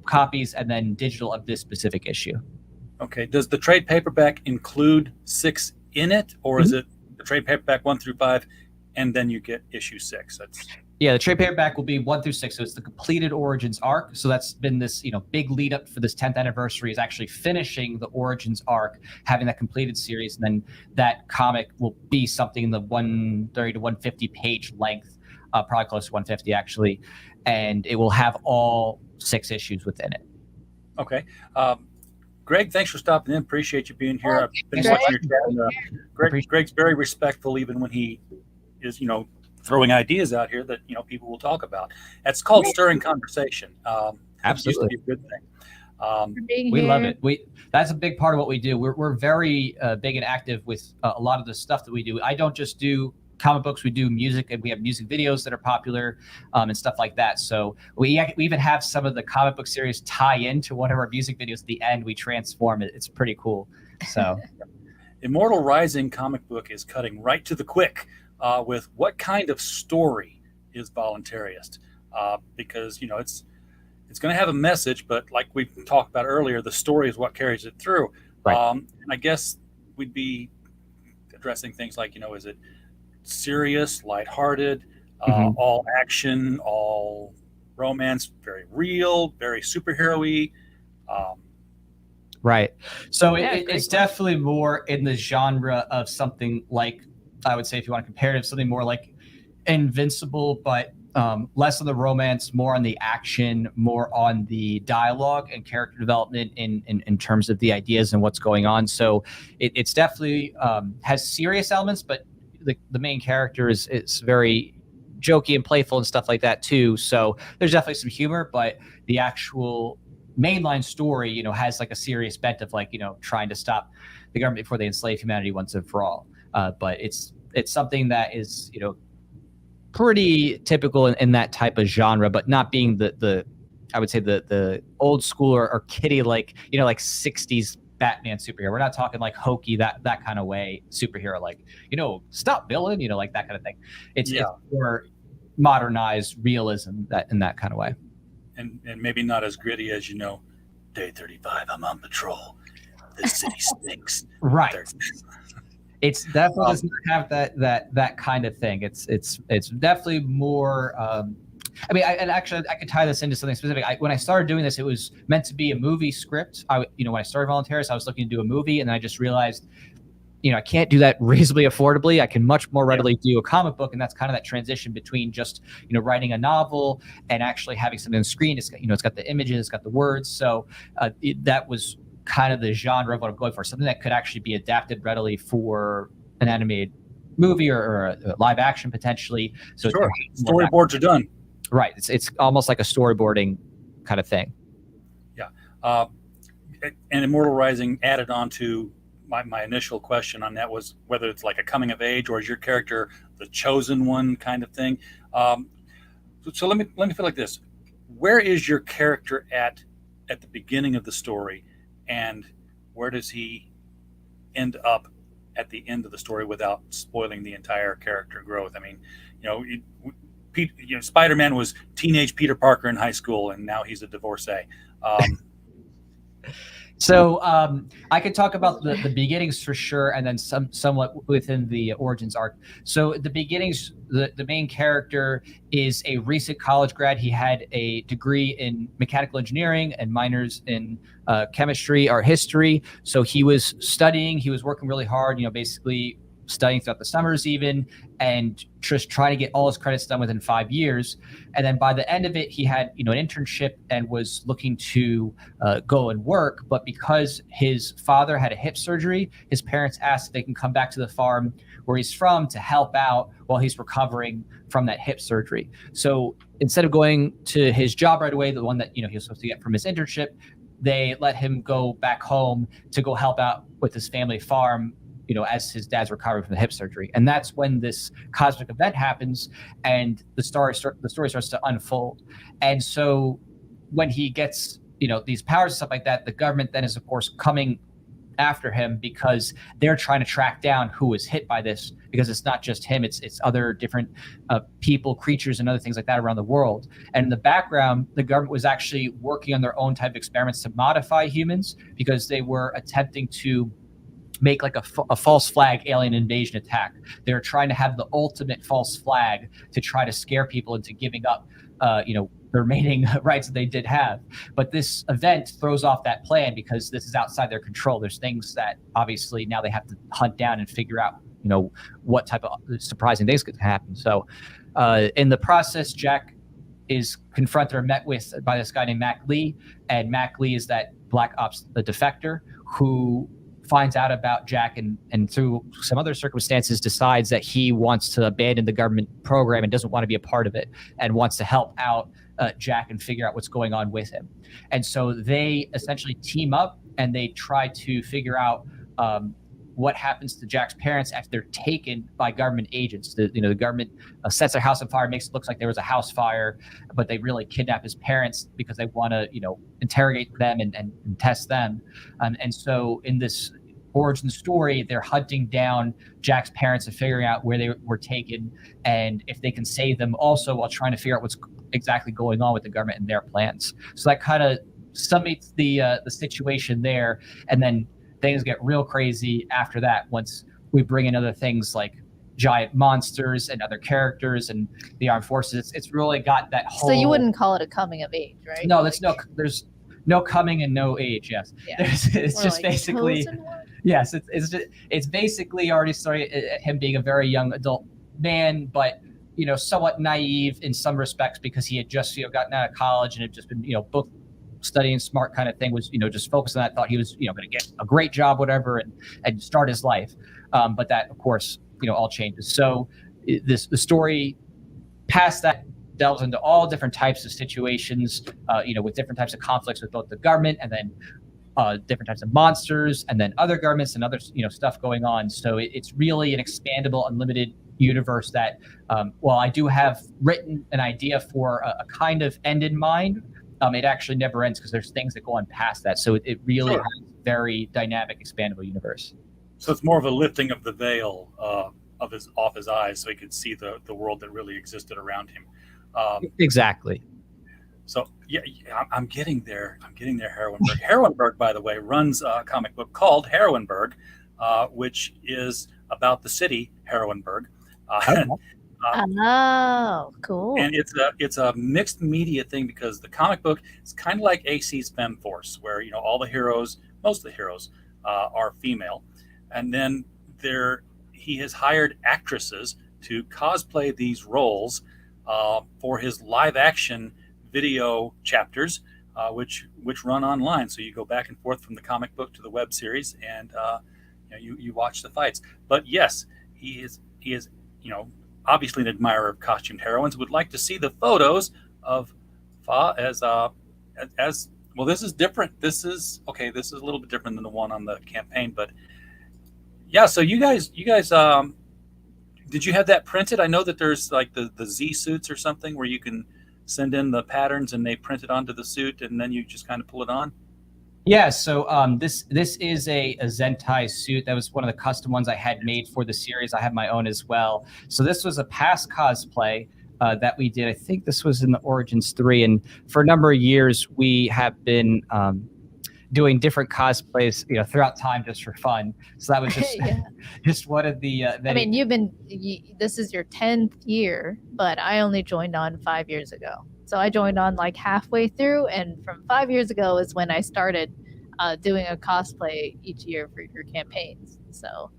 copies and then digital of this specific issue. Okay. Does the trade paperback include 6 in it, or is it the trade paperback 1 through 5, and then you get issue 6? Yeah, the trade paperback will be 1 through 6, so it's the completed Origins arc. So that's been this, big lead up for this 10th anniversary, is actually finishing the Origins arc, having that completed series, and then that comic will be something in the 130 to 150 page length, probably close to 150 actually, and it will have all 6 issues within it. Okay. Greg, thanks for stopping in. Appreciate you being here. I've been watching your chat. Greg's very respectful, even when he is, throwing ideas out here that people will talk about. That's called stirring conversation. Absolutely, it's a good thing. We love it. That's a big part of what we do. We're very big and active with a lot of the stuff that we do. I don't just do comic books, we do music, and we have music videos that are popular and stuff like that. So we even have some of the comic book series tie into one of our music videos. At the end, we transform it. It's pretty cool. So Immortal Rising comic book is cutting right to the quick with what kind of story is Voluntarist? Because it's going to have a message, but like we talked about earlier, the story is what carries it through. Right. And I guess we'd be addressing things like, is it serious, lighthearted, all action, all romance, very real, very superhero-y? Right. So it's definitely more in the genre of something like, I would say, if you want to compare it, something more like Invincible, but less on the romance, more on the action, more on the dialogue and character development in terms of the ideas and what's going on. So it's definitely has serious elements, but the main character is very jokey and playful and stuff like that too. So there's definitely some humor, but the actual mainline story, has like a serious bent of trying to stop the government before they enslave humanity once and for all. But it's something that is, pretty typical in that type of genre, but not being the I would say the old school or kiddie like 60s Batman superhero. We're not talking like hokey that kind of way superhero, stop villain, like that kind of thing. It's more modernized realism in that kind of way. And maybe not as gritty as day 35, I'm on patrol. This city stinks. Right. It's definitely does not have that kind of thing. It's definitely more. I could tie this into something specific. When I started doing this, it was meant to be a movie script. When I started Voluntarist, I was looking to do a movie, and then I just realized, I can't do that reasonably affordably. I can much more readily do a comic book, and that's kind of that transition between just writing a novel and actually having something on the screen. It's it's got the images, it's got the words. So that was kind of the genre of what I'm going for, something that could actually be adapted readily for an animated movie or a live action potentially. So sure. Storyboards are done. Right. It's almost like a storyboarding kind of thing. Yeah. And Immortal Rising added on to my initial question on that was whether it's like a coming of age or is your character the chosen one kind of thing. So let me feel like this. Where is your character at the beginning of the story? And where does he end up at the end of the story without spoiling the entire character growth? I mean, Spider-Man was teenage Peter Parker in high school, and now he's a divorcee. So I could talk about the beginnings for sure, and then somewhat within the Origins arc. So the beginnings, the main character is a recent college grad. He had a degree in mechanical engineering and minors in chemistry or history. So he was studying. He was working really hard. Basically studying throughout the summers even, and just trying to get all his credits done within 5 years. And then by the end of it, he had an internship and was looking to go and work. But because his father had a hip surgery, his parents asked if they can come back to the farm where he's from to help out while he's recovering from that hip surgery. So instead of going to his job right away, the one that he was supposed to get from his internship, they let him go back home to go help out with his family farm, as his dad's recovering from the hip surgery. And that's when this cosmic event happens and the story starts to unfold. And so when he gets, these powers and stuff like that, the government then is, of course, coming after him because they're trying to track down who was hit by this, because it's not just him, it's other different people, creatures, and other things like that around the world. And in the background, the government was actually working on their own type of experiments to modify humans because they were attempting to make like a false flag alien invasion attack. They're trying to have the ultimate false flag to try to scare people into giving up, the remaining rights that they did have. But this event throws off that plan because this is outside their control. There's things that obviously now they have to hunt down and figure out, what type of surprising things could happen. So in the process, Jack is confronted or met with by this guy named Mac Lee, and Mac Lee is that Black Ops defector who finds out about Jack and through some other circumstances decides that he wants to abandon the government program and doesn't want to be a part of it and wants to help out Jack and figure out what's going on with him. And so they essentially team up and they try to figure out what happens to Jack's parents after they're taken by government agents. The government sets their house on fire, makes it look like there was a house fire, but they really kidnap his parents because they want to, interrogate them and test them. And so in this origin story, they're hunting down Jack's parents and figuring out where they were taken and if they can save them, also while trying to figure out what's exactly going on with the government and their plans. So that kind of summates the situation there. And then things get real crazy after that once we bring in other things like giant monsters and other characters and the armed forces. It's really got that whole... So you wouldn't call it a coming of age, right? No, there's no coming and no age, yes. Yeah. It's Or just like basically... chosen one? Yes, it's basically already started him being a very young adult man, but somewhat naive in some respects because he had just gotten out of college and had just been book studying smart kind of thing, was just focused on that, thought he was going to get a great job, whatever, and start his life. But that of course all changes. So the story past that delves into all different types of situations, with different types of conflicts with both the government and then different types of monsters and then other governments and other stuff going on. So it's really an expandable, unlimited universe that while I do have written an idea for a kind of end in mind, it actually never ends because there's things that go on past that. So it really has a very dynamic, expandable universe. So it's more of a lifting of the veil off his eyes, so he could see the world that really existed around him. Exactly. So yeah, I'm getting there. Heroinberg. Heroinberg, by the way, runs a comic book called Heroinberg, which is about the city Heroinberg. Oh, cool. And it's a mixed media thing because the comic book is kind of like AC's Femme Force, where most of the heroes are female, and then he has hired actresses to cosplay these roles for his live action video chapters, which run online. So you go back and forth from the comic book to the web series, and you watch the fights. But yes, he is obviously an admirer of costumed heroines. Would like to see the photos of Fa as well. This is different. This is a little bit different than the one on the campaign, but yeah. So you guys, did you have that printed? I know that there's like the Z suits or something where you can send in the patterns and they print it onto the suit and then you just kind of pull it on. Yeah, so this is a Zentai suit. That was one of the custom ones I had made for the series. I have my own as well. So this was a past cosplay that we did. I think this was in the Origins 3. And for a number of years, we have been doing different cosplays, throughout time just for fun. So that was just just one of the... I mean, this is your 10th year, but I only joined on 5 years ago. So I joined on like halfway through, and from 5 years ago is when I started doing a cosplay each year for your campaigns. So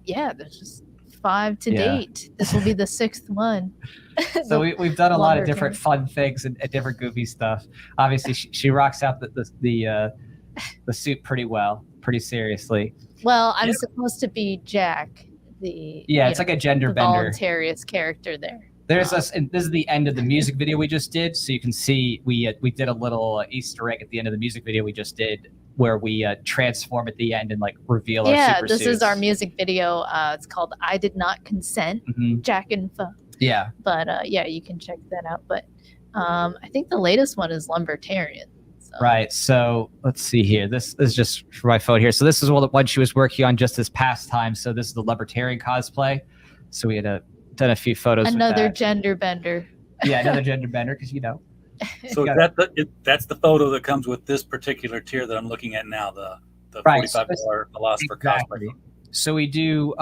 there's just 5 to date. This will be the 6th one. So we've done a lot of different fun things and different goofy stuff. Obviously, she rocks out the suit pretty seriously. Well, I'm supposed to be Jack, it's like a gender bender. Voluntarist character there. There's us, and this is the end of the music video we just did. So you can see we did a little Easter egg at the end of the music video we just did, where we transform at the end and like reveal our super suits. Yeah, this is our music video. It's called "I Did Not Consent," Jack and Fa. Yeah. But you can check that out. But I think the latest one is Libertarian. So. Right. So let's see here. This is just for my phone here. So this is the one she was working on just this past time. So this is the Libertarian cosplay. So we had done a few photos. Another gender bender. Yeah, another gender bender because So that's the photo that comes with this particular tier that I'm looking at now. the Right. $45 philosopher Exactly. cosplay. So we do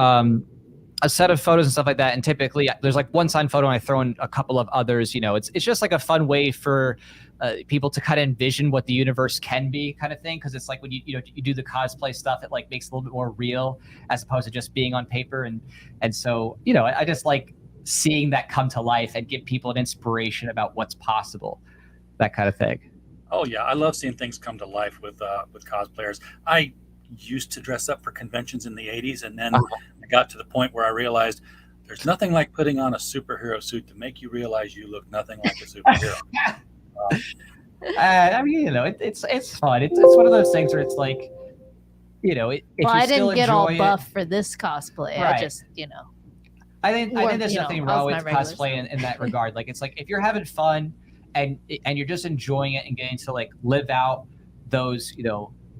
a set of photos and stuff like that, and typically there's like one signed photo and I throw in a couple of others. It's just like a fun way for people to kind of envision what the universe can be, kind of thing, because it's like when you do the cosplay stuff, it like makes it a little bit more real as opposed to just being on paper. And so I just like seeing that come to life and give people an inspiration about what's possible, that kind of thing. Oh yeah, I love seeing things come to life with cosplayers. I used to dress up for conventions in the 80s, and then I got to the point where I realized there's nothing like putting on a superhero suit to make you realize you look nothing like a superhero. I mean, it's fun. It's one of those things where it's like, if Well, you I still didn't get all enjoy it- buff for this cosplay. I Right. just, I think there's nothing wrong with regular cosplay in that regard. Like, it's like if you're having fun and you're just enjoying it and getting to like live out those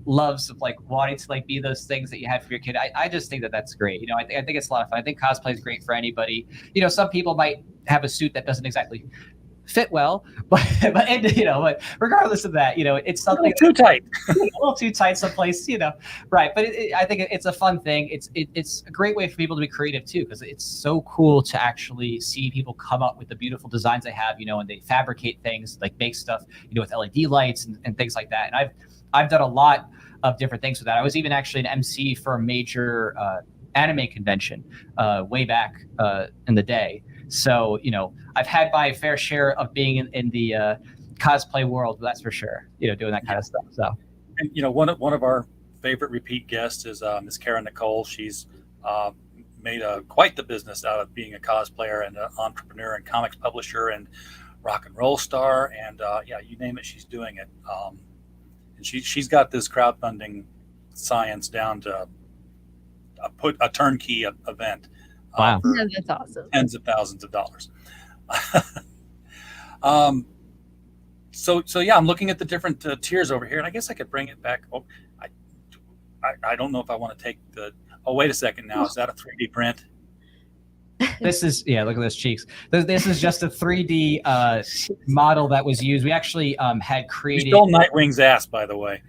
loves of like wanting to like be those things that you had for your kid. I just think that that's great. I think it's a lot of fun. I think cosplay is great for anybody. Some people might have a suit that doesn't exactly fit well, but regardless of that, it's something too tight, a little too tight someplace, right. But I think it's a fun thing. It's a great way for people to be creative too, because it's so cool to actually see people come up with the beautiful designs they have, and they fabricate things, like make stuff, with LED lights and things like that. And I've done a lot of different things with that. I was even actually an MC for a major anime convention way back in the day. So, I've had my fair share of being in the cosplay world, that's for sure, doing that kind of stuff. So, and, one of our favorite repeat guests is Miss Karen Nicole. She's made quite the business out of being a cosplayer and an entrepreneur and comics publisher and rock and roll star. And you name it, she's doing it. And she's got this crowdfunding science down to put a turnkey event. Wow, that's awesome. Tens of thousands of dollars. So yeah, I'm looking at the different tiers over here, and I guess I could bring it back. Oh, I don't know if I want to take the. Oh, wait a second. Now is that a 3D print? This is look at those cheeks. This is just a 3D model that was used. We actually had created. You stole Nightwing's ass, by the way.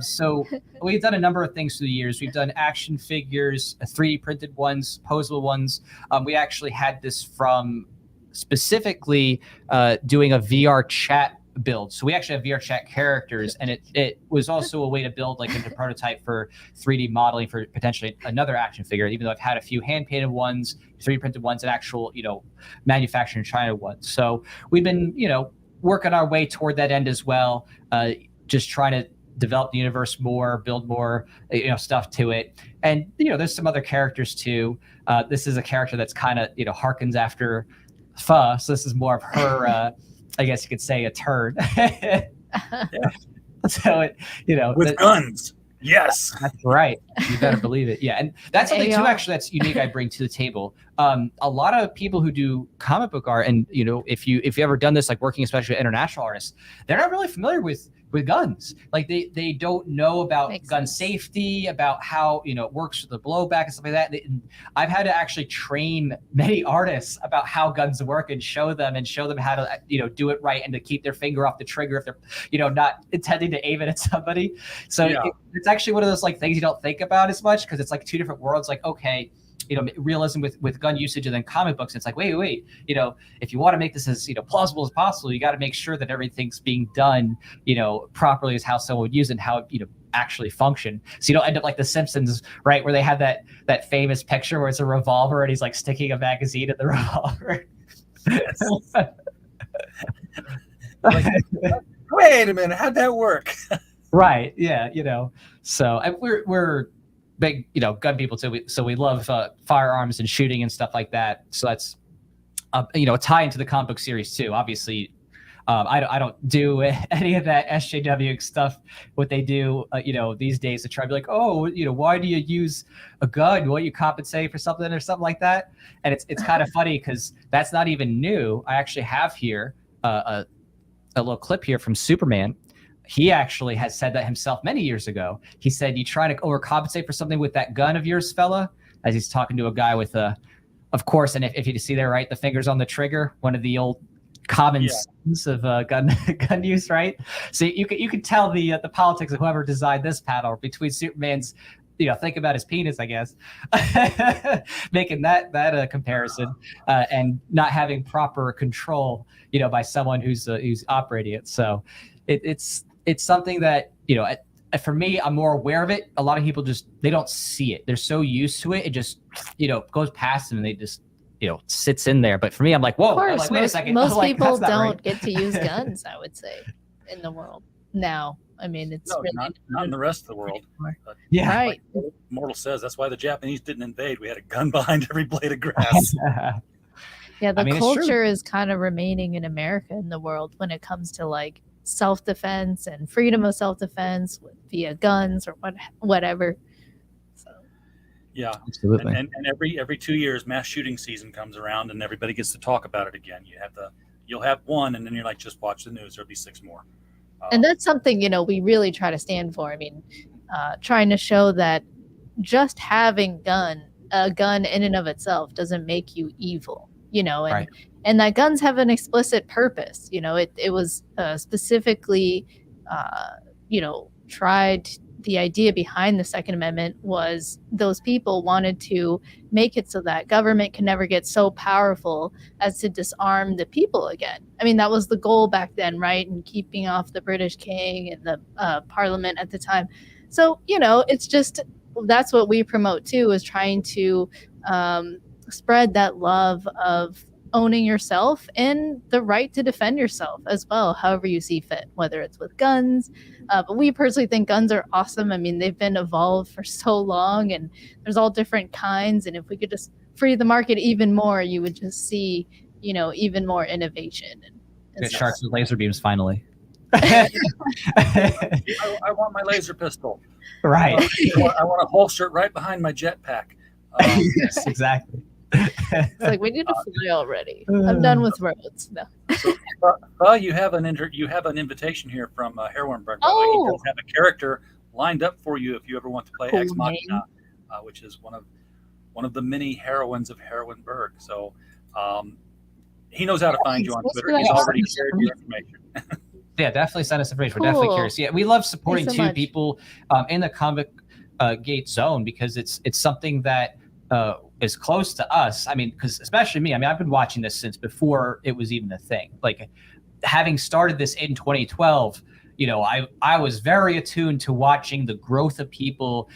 So we've done a number of things through the years. We've done action figures, 3D printed ones, posable ones. We actually had this from specifically doing a VR chat build. So we actually have VR chat characters, and it was also a way to build like into prototype for 3D modeling for potentially another action figure, even though I've had a few hand painted ones, 3D printed ones, and actual, manufactured in China ones. So we've been, working our way toward that end as well, just trying to develop the universe more, build more, stuff to it. And, there's some other characters too. This is a character that's kind of, harkens after Pho. So this is more of her, I guess you could say, a turd. Yeah. So it, with guns. Yes, that's right. You better believe it. Yeah, and that's something too. Actually, that's unique. I bring to the table. A lot of people who do comic book art, and if you ever done this, like working especially with international artists, they're not really familiar with guns. Like they don't know about gun safety, about how it works with the blowback and stuff like that. I've had to actually train many artists about how guns work and show them how to do it right and to keep their finger off the trigger if they're not intending to aim it at somebody. So it's actually one of those like things you don't think about as much, because it's like two different worlds. Like, okay, realism with gun usage, and then comic books. It's like, wait, if you want to make this as plausible as possible, you got to make sure that everything's being done properly as how someone would use it and how it actually function, so you don't end up like The Simpsons, right, where they have that famous picture where it's a revolver and he's like sticking a magazine in the revolver. Like, wait a minute, how'd that work? Right, yeah, so we're big, gun people too. So we love firearms and shooting and stuff like that. So that's, a tie into the comic book series too. Obviously, I don't do any of that SJW stuff. What they do, these days to try to be like, oh, why do you use a gun? Will you compensate for something or something like that? And it's kind of funny because that's not even new. I actually have here a little clip here from Superman. He actually has said that himself many years ago. He said, "You trying to overcompensate for something with that gun of yours, fella?" As he's talking to a guy with of course, and if you see there, right, the fingers on the trigger, one of the old common sense of gun use, right? So you could tell the politics of whoever designed this panel between Superman's, think about his penis, I guess, making that comparison, and not having proper control, by someone who's operating it. So it's something that, for me, I'm more aware of it. A lot of people they don't see it. They're so used to it. It just, goes past them and they just, sits in there. But for me, I'm like, whoa, Of course, like, wait a second. most Like, people that's not don't right. get to use guns, I would say, in the world now. I mean, it's really not in the rest of the world. But Yeah. right. like Mortal says, that's why the Japanese didn't invade. We had a gun behind every blade of grass. Yeah, the I mean, it's true. culture is kind of remaining in America in the world when it comes to like self-defense and freedom of self-defense via guns or whatever. So Yeah, Absolutely. and every 2 years, mass shooting season comes around, and everybody gets to talk about it again. You'll have one, and then you're like, just watch the news. There'll be 6 more. and that's something, we really try to stand for. I mean, trying to show that just having a gun in and of itself doesn't make you evil, and Right. and that guns have an explicit purpose. It was specifically tried. The idea behind the Second Amendment was those people wanted to make it so that government can never get so powerful as to disarm the people again. I mean, that was the goal back then, right? And keeping off the British king and the Parliament at the time. So, it's just, that's what we promote too, is trying to spread that love of owning yourself and the right to defend yourself as well, however you see fit, whether it's with guns. But we personally think guns are awesome. I mean, they've been evolved for so long and there's all different kinds. And if we could just free the market even more, you would just see, even more innovation. And Get stuff. sharks with laser beams finally. I want my laser pistol. Right. I want to holster it right behind my jetpack. Yes, exactly. It's like, we need to fly already. I'm done with roads. No. You have an invitation here from Heroinberg. Oh. He does have a character lined up for you if you ever want to play Cool Ex Machina, which is one of the many heroines of Heroinberg. So he knows how to find you on Nice. Twitter. He's already shared your information. Yeah, definitely send us information. We're definitely Cool. curious. Yeah, we love supporting Thanks so much. people in the comic gate zone because it's something that is close to us. I mean, because especially me, I've been watching this since before it was even a thing. Like having started this in 2012, I was very attuned to watching the growth of people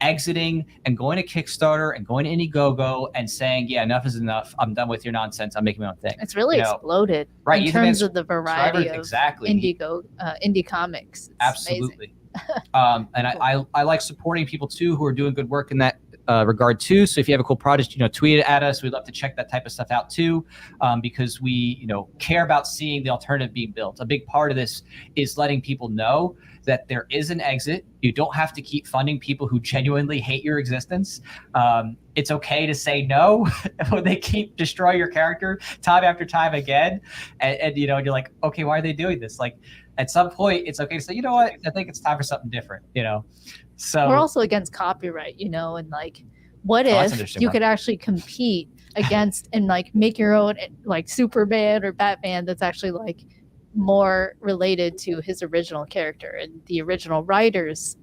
exiting and going to Kickstarter and going to Indiegogo and saying, yeah, enough is enough. I'm done with your nonsense. I'm making my own thing. It's really exploded right, in even terms as of the variety of exactly. indie comics. It's Absolutely. amazing. And I like supporting people too who are doing good work in that regard too. So if you have a cool project, tweet it at us. We'd love to check that type of stuff out too, because we, care about seeing the alternative being built. A big part of this is letting people know that there is an exit. You don't have to keep funding people who genuinely hate your existence. It's okay to say no when they keep destroying your character time after time again. And you're like, okay, why are they doing this? Like at some point, it's okay to say, you know what? I think it's time for something different, So we're also against copyright, and like, what that's if interesting you one. could actually compete against and like make your own like Superman or Batman that's actually like more related to his original character and the original writer's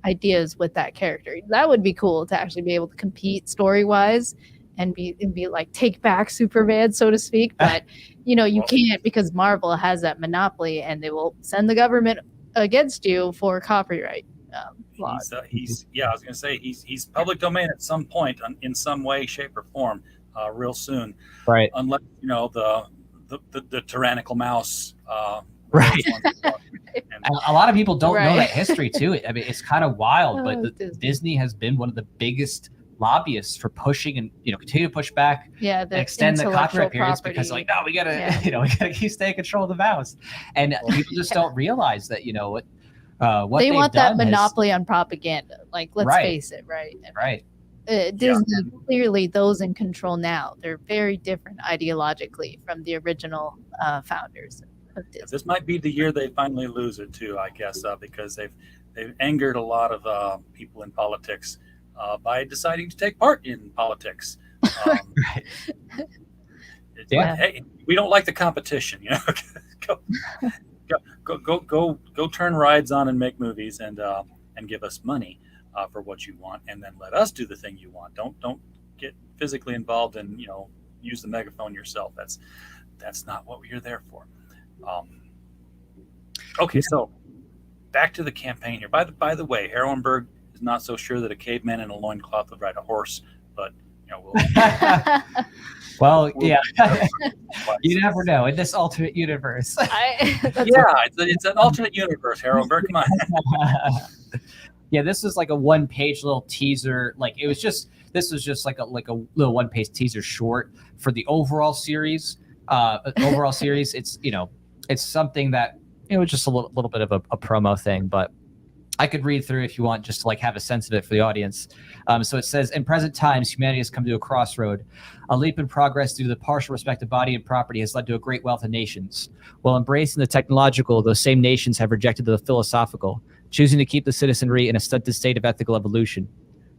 ideas with that character? That would be cool to actually be able to compete story wise and be like take back Superman, so to speak. But you can't, because Marvel has that monopoly and they will send the government against you for copyright. I was going to say he's public domain at some point in some way, shape, or form, real soon. Right. Unless the tyrannical mouse. Right. And a lot of people don't know Right. that history too. I mean, it's kind of wild, but Disney. Disney has been one of the biggest lobbyists for pushing and continue to push back Yeah, the and extend the intellectual copyright periods property. because like, no, we gotta Yeah. we gotta keep staying in control of the mouse, and people just don't realize that what they they've want that done has- monopoly on propaganda. Like, let's Right. face it, right? right. Disney, clearly those in control now, they're very different ideologically from the original founders of Disney. this might be the year they finally lose it too, I guess, because they've angered a lot of people in politics by deciding to take part in politics. Like, hey, we don't like the competition, go turn rides on and make movies and give us money for what you want, and then let us do the thing you want. Don't get physically involved and use the megaphone yourself. That's not what you're there for. Okay, so back to the campaign here. By the way, Harrenberg is not so sure that a caveman in a loincloth would ride a horse, but we'll well, yeah. You never know in this alternate universe. It's an alternate universe, Harrenberg. Come on. Yeah, this is like a one-page little teaser. Like this was just like a little one-page teaser short for the overall series. It's it's something that just a little bit of a promo thing, but I could read through if you want, just to like have a sense of it for the audience. So it says, in present times, humanity has come to a crossroad. A leap in progress due to the partial respect of body and property has led to a great wealth of nations. While embracing the technological, those same nations have rejected the philosophical, choosing to keep the citizenry in a stunted state of ethical evolution.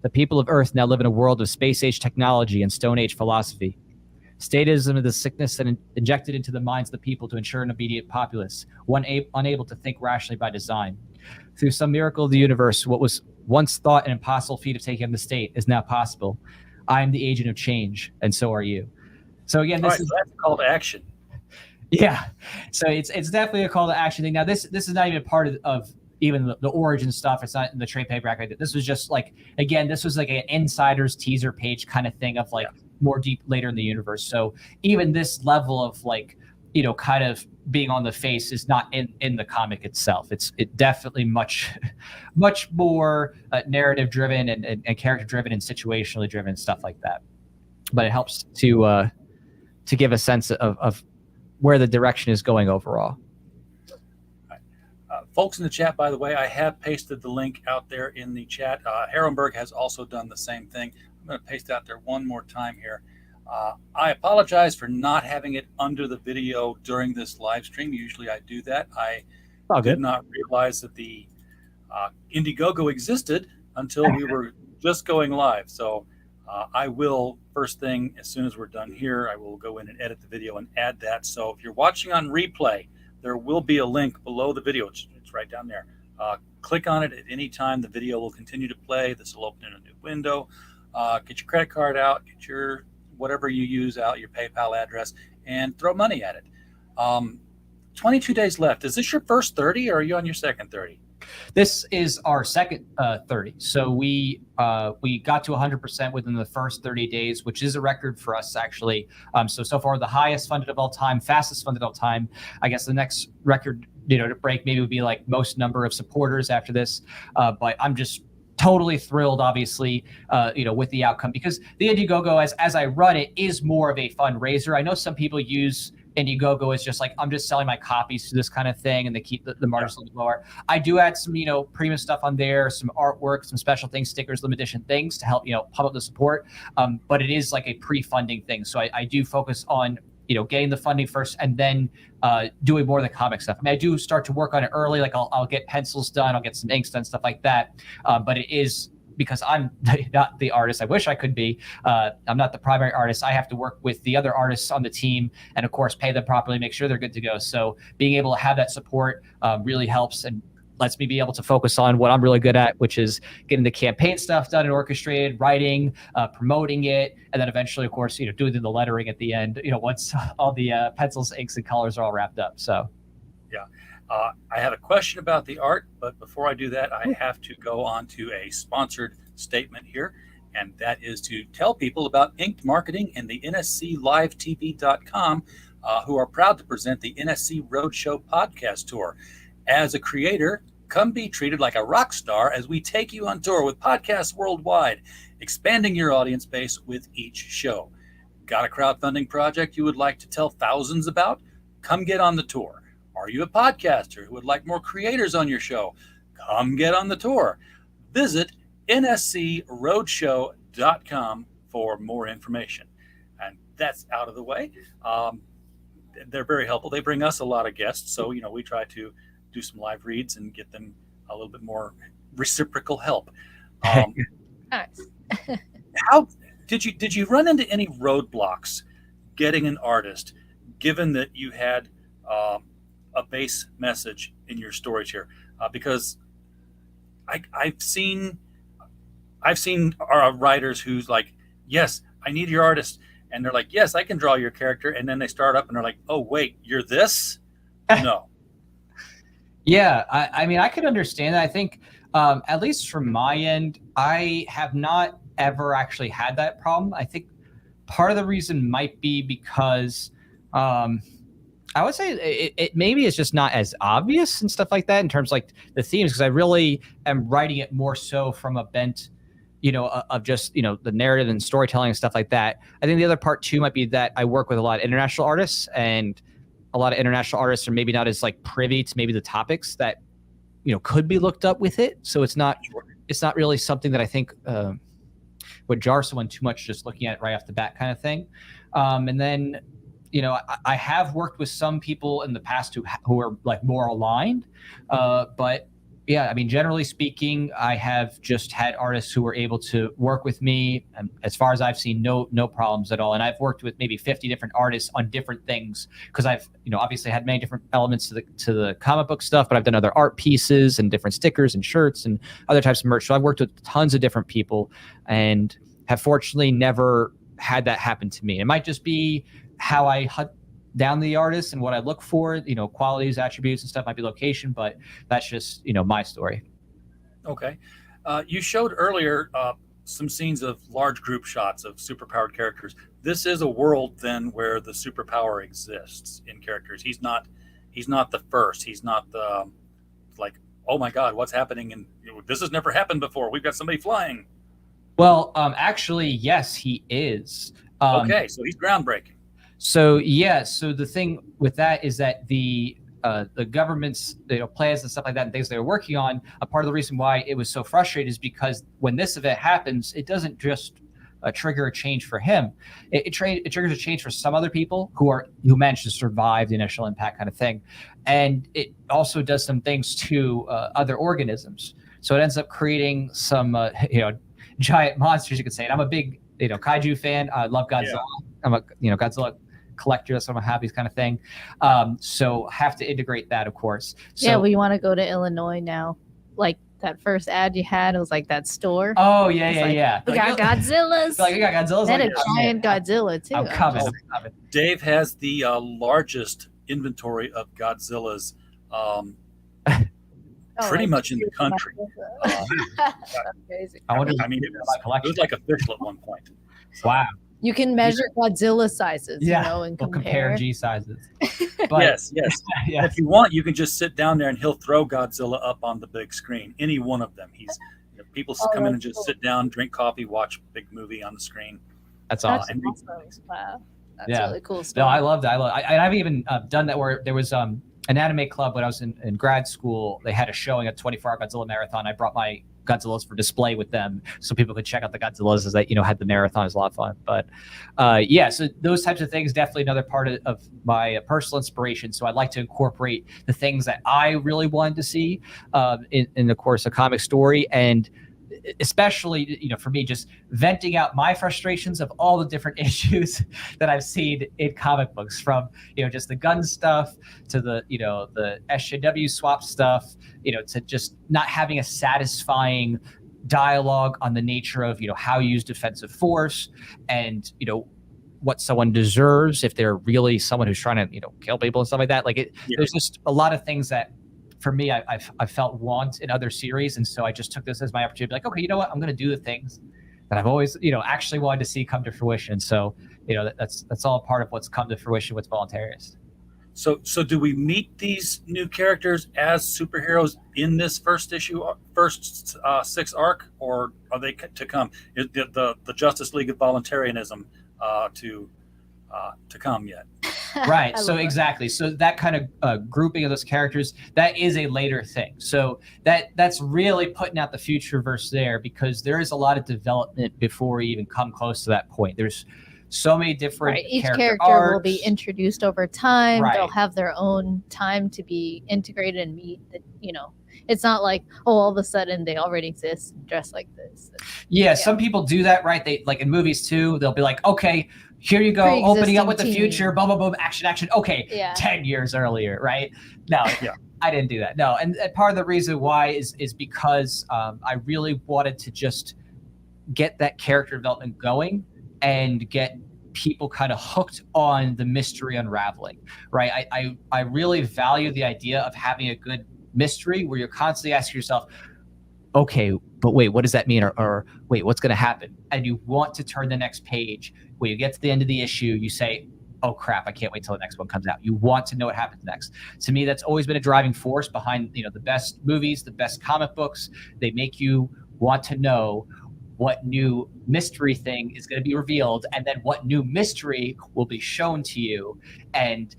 The people of Earth now live in a world of space-age technology and stone-age philosophy. Statism is the sickness that injected into the minds of the people to ensure an obedient populace, one unable to think rationally by design. Through some miracle of the universe, what was once thought an impossible feat of taking the state is now possible. I am the agent of change, and so are you. So again, that's a call to action. Yeah, so it's definitely a call to action thing. Now this is not even part of even the origin stuff. It's not in the trade paperback. This was just like, again, this was like an insider's teaser page kind of thing of like more deep later in the universe. So even this level of like, kind of being on the face is not in the comic itself. It's definitely much more narrative driven and character driven and situationally driven, stuff like that. But it helps to give a sense of where the direction is going overall. Folks in the chat, by the way, I have pasted the link out there in the chat. Harrenberg has also done the same thing. I'm going to paste out there one more time here. I apologize for not having it under the video during this live stream. Usually I do that. I did not realize that the Indiegogo existed until we were just going live. So I will, first thing, as soon as we're done here, I will go in and edit the video and add that. So if you're watching on replay, there will be a link below the video. It's right down there. Click on it at any time. The video will continue to play. This will open in a new window. Get your credit card out, get your whatever you use out, your PayPal address, and throw money at it. 22 days left. Is this your first 30 or are you on your second 30? This is our second 30. So we got to 100% within the first 30 days, which is a record for us, actually. So far, the highest funded of all time, fastest funded of all time. I guess the next record, to break maybe would be like most number of supporters after this. But I'm just totally thrilled, obviously, with the outcome, because the Indiegogo, as I run it, is more of a fundraiser. I know some people use Indiegogo as just like, I'm just selling my copies to this kind of thing, and they keep the margins a little bit lower. I do add some, premium stuff on there, some artwork, some special things, stickers, limited edition things to help, pump up the support. But it is like a pre-funding thing. So I do focus on, getting the funding first and then doing more of the comic stuff. I mean, I do start to work on it early. Like I'll get pencils done, I'll get some inks done, stuff like that. But it is, because I'm not the artist I wish I could be. I'm not the primary artist. I have to work with the other artists on the team and, of course, pay them properly, make sure they're good to go. So being able to have that support really helps and lets me be able to focus on what I'm really good at, which is getting the campaign stuff done and orchestrated, writing, promoting it, and then eventually, of course, doing the lettering at the end, once all the pencils, inks, and colors are all wrapped up. So, yeah. I have a question about the art, but before I do that, I have to go on to a sponsored statement here, and that is to tell people about Inked Marketing and the NSCLiveTV.com, who are proud to present the NSC Roadshow podcast tour. As a creator, come be treated like a rock star as we take you on tour with podcasts worldwide, expanding your audience base with each show. Got a crowdfunding project you would like to tell thousands about? Come get on the tour. Are you a podcaster who would like more creators on your show? Come get on the tour. Visit nscroadshow.com for more information. And that's out of the way. They're very helpful. They bring us a lot of guests, so we try to do some live reads and get them a little bit more reciprocal help. Nice. How did you run into any roadblocks getting an artist, given that you had a base message in your stories here? Because I've seen writers who's like, yes, I need your artist, and they're like, yes, I can draw your character, and then they start up and they're like, oh wait, you're this? No. Yeah, I mean, I could understand that. I think, at least from my end, I have not ever actually had that problem. I think part of the reason might be because I would say it maybe is just not as obvious and stuff like that in terms of like the themes, because I really am writing it more so from a bent, of just, the narrative and storytelling and stuff like that. I think the other part too might be that I work with a lot of international artists, and a lot of international artists are maybe not as like privy to maybe the topics that, could be looked up with it. So it's not really something that I think would jar someone too much just looking at it right off the bat kind of thing. And then, I have worked with some people in the past who are like more aligned, but yeah, I mean, generally speaking, I have just had artists who were able to work with me, and as far as I've seen, no problems at all. And I've worked with maybe 50 different artists on different things, because I've, obviously had many different elements to the comic book stuff, but I've done other art pieces and different stickers and shirts and other types of merch. So I've worked with tons of different people and have fortunately never had that happen to me. It might just be how I hunt down the artist and what I look for, qualities, attributes and stuff, might be location, but that's just, my story. Okay. You showed earlier some scenes of large group shots of superpowered characters. This is a world then where the superpower exists in characters. He's not the first. He's not the like, oh my God, what's happening? And this has never happened before. We've got somebody flying. Well, actually, yes, he is. Okay, so he's groundbreaking. So yeah, so the thing with that is that the government's plans and stuff like that and things they were working on, a part of the reason why it was so frustrating is because when this event happens, it doesn't just trigger a change for him. It triggers a change for some other people who managed to survive the initial impact kind of thing, and it also does some things to other organisms. So it ends up creating some giant monsters, you could say. And I'm a big kaiju fan. I love Godzilla. Yeah. I'm a Godzilla collector. That's what I'm happy kind of thing. So have to integrate that, of course. So, yeah, we want to go to Illinois now. Like that first ad you had, it was like that store. Oh yeah. We got Godzillas. Like, we got Godzillas. They had a giant Godzilla too. I'm coming. Dave has the largest inventory of Godzillas. Pretty much in the country. Crazy. I mean, it was like official at one point. So, wow. You can measure Godzilla sizes, and compare G sizes. But, yes. Yes. If you want, you can just sit down there and he'll throw Godzilla up on the big screen. Any one of them. People come in and just sit down, drink coffee, watch a big movie on the screen. That's awesome. Wow. That's really cool stuff. No, I love that. I've even done that where there was an anime club when I was in grad school. They had a showing at 24-hour Godzilla marathon. I brought my Godzillas for display with them so people could check out the Godzillas as they had the marathon. It was a lot of fun. But so those types of things, definitely another part of my personal inspiration. So I'd like to incorporate the things that I really wanted to see in the course of comic story, and especially for me, just venting out my frustrations of all the different issues that I've seen in comic books, from just the gun stuff to the the SJW swap stuff, to just not having a satisfying dialogue on the nature of how you use defensive force, and what someone deserves if they're really someone who's trying to kill people and stuff like that. There's just a lot of things that, for me, I felt want in other series, and so I just took this as my opportunity to be like, okay, you know what, I'm going to do the things that I've always actually wanted to see come to fruition. So that's all part of what's come to fruition with Voluntarist. So do we meet these new characters as superheroes in this first 6 arc, or are they to come? Is the Justice League of Voluntarism to come yet? Right. So exactly. So that kind of grouping of those characters, that is a later thing. So that's really putting out the future verse there, because there is a lot of development before we even come close to that point. There's so many different each character arcs. will be introduced over time. Right. They'll have their own time to be integrated and meet. It's not like, all of a sudden they already exist dressed like this. Yeah, some people do that, right? They, like in movies too, they'll be like, okay, here you go, opening up with the Pre-existing future, boom, boom, boom, action. Okay, Yeah. 10 years earlier, right? No, Yeah. I didn't do that. No, and part of the reason why is because I really wanted to just get that character development going and get people kind of hooked on the mystery unraveling, right? I really value the idea of having a good mystery where you're constantly asking yourself, okay, but wait, what does that mean? Or wait, what's going to happen? And you want to turn the next page. When you get to the end of the issue, you say, oh crap, I can't wait till the next one comes out. You want to know what happens next. To me, that's always been a driving force behind, the best movies, the best comic books. They make you want to know what new mystery thing is going to be revealed, and then what new mystery will be shown to you and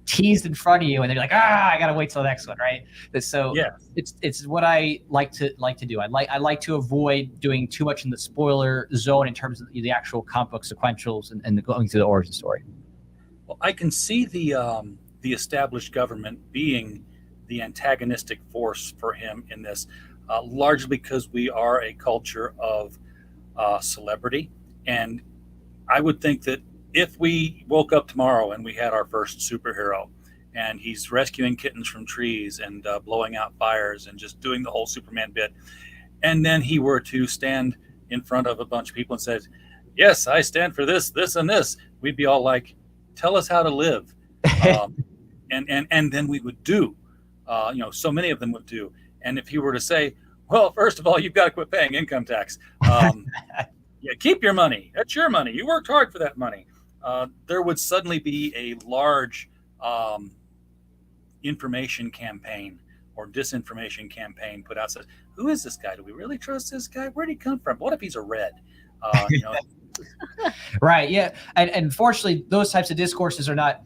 teased in front of you, and then you're like, I gotta wait till the next one, right? So Yeah. it's what I like to do. I like to avoid doing too much in the spoiler zone in terms of the actual comic book sequentials and going through the origin story. Well, I can see the established government being the antagonistic force for him in this, largely because we are a culture of celebrity. And I would think that if we woke up tomorrow and we had our first superhero and he's rescuing kittens from trees and blowing out fires and just doing the whole Superman bit, and then he were to stand in front of a bunch of people and said, yes, I stand for this, this, and this, we'd be all like, tell us how to live. And then we would do, so many of them would do. And if he were to say, well, first of all, you've got to quit paying income tax. Yeah, keep your money. That's your money. You worked hard for that money. There would suddenly be a large information campaign or disinformation campaign put out. Says, who is this guy? Do we really trust this guy? Where'd he come from? What if he's a red? Right. Yeah. And unfortunately, those types of discourses are not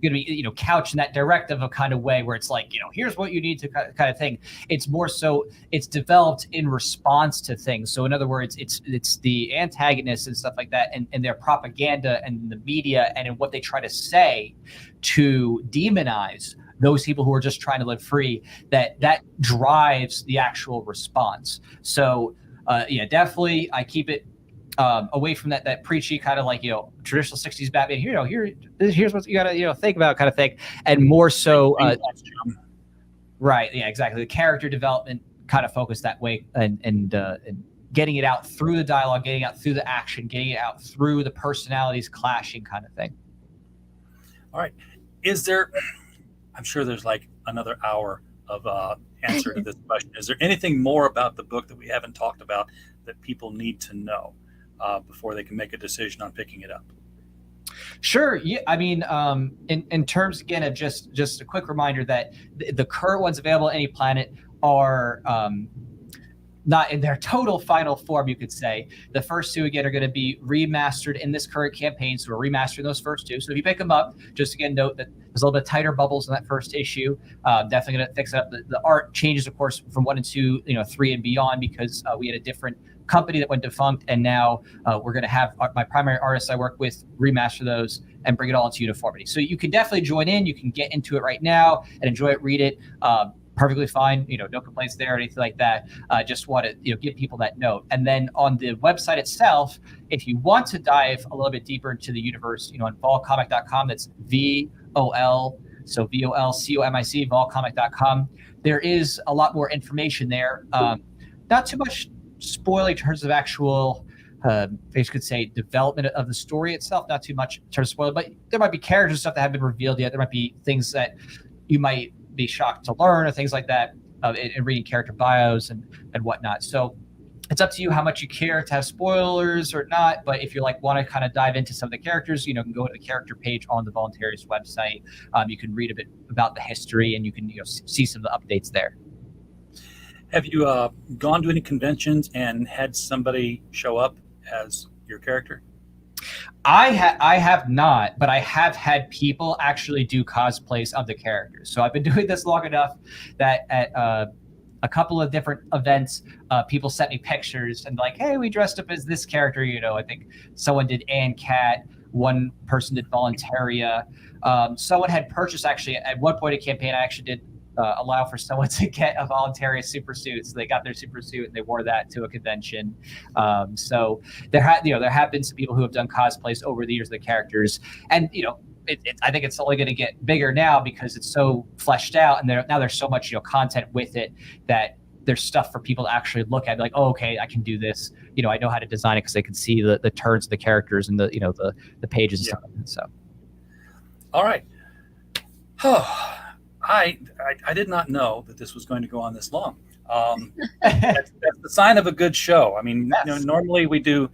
going to be, couched in that directive of kind of way where it's like, here's what you need to kind of thing. It's more so it's developed in response to things. So in other words, it's the antagonists and stuff like that and their propaganda and the media and in what they try to say to demonize those people who are just trying to live free, that drives the actual response. So definitely I keep it away from that preachy kind of like traditional 60s Batman. Here's what you gotta think about kind of thing, and more so right, yeah, exactly, the character development kind of focus that way, and getting it out through the dialogue, getting it out through the action, getting it out through the personalities clashing kind of thing. All right, is there? I'm sure there's like another hour of answer to this question. Is there anything more about the book that we haven't talked about that people need to know before they can make a decision on picking it up? Sure. Yeah. I mean, in terms again of just a quick reminder that the current ones available on any planet are not in their total final form, you could say. The first two again are going to be remastered in this current campaign, so we're remastering those first two. So if you pick them up, just again note that there's a little bit tighter bubbles in that first issue. Definitely going to fix it up. The art changes, of course, from 1 and 2, 3 and beyond, because we had a different company that went defunct, and now we're going to have my primary artists I work with remaster those and bring it all into uniformity. So you can definitely join in. You can get into it right now and enjoy it, read it. Perfectly fine, no complaints there or anything like that. Just want to give people that note. And then on the website itself, if you want to dive a little bit deeper into the universe, on volcomic.com, that's VOL, so VOLCOMIC, volcomic.com. There is a lot more information there. Not too much spoiling in terms of actual, I could say, development of the story itself. Not too much in terms of spoiler, but there might be characters and stuff that haven't been revealed yet. There might be things that you might be shocked to learn, or things like that, in reading character bios and whatnot. So it's up to you how much you care to have spoilers or not. But if you want to kind of dive into some of the characters, you can go to the character page on the Voluntarist website. You can read a bit about the history, and you can see some of the updates there. Have you gone to any conventions and had somebody show up as your character? I have not, but I have had people actually do cosplays of the characters. So I've been doing this long enough that at a couple of different events, people sent me pictures and like, hey, we dressed up as this character. I think someone did Ann Cat, one person did Voluntaria. Someone had purchased, actually, at one point in a campaign, I actually did allow for someone to get a Voluntarist super suit. So they got their super suit and they wore that to a convention. So there have been some people who have done cosplays over the years of the characters, and I think it's only going to get bigger now because it's so fleshed out, and now there's so much content with it that there's stuff for people to actually look at, like, oh, okay, I can do this. I know how to design it because they can see the turns of the characters and the pages and stuff. So, all right. I did not know that this was going to go on this long. That's the sign of a good show. I mean, Yes. Normally we do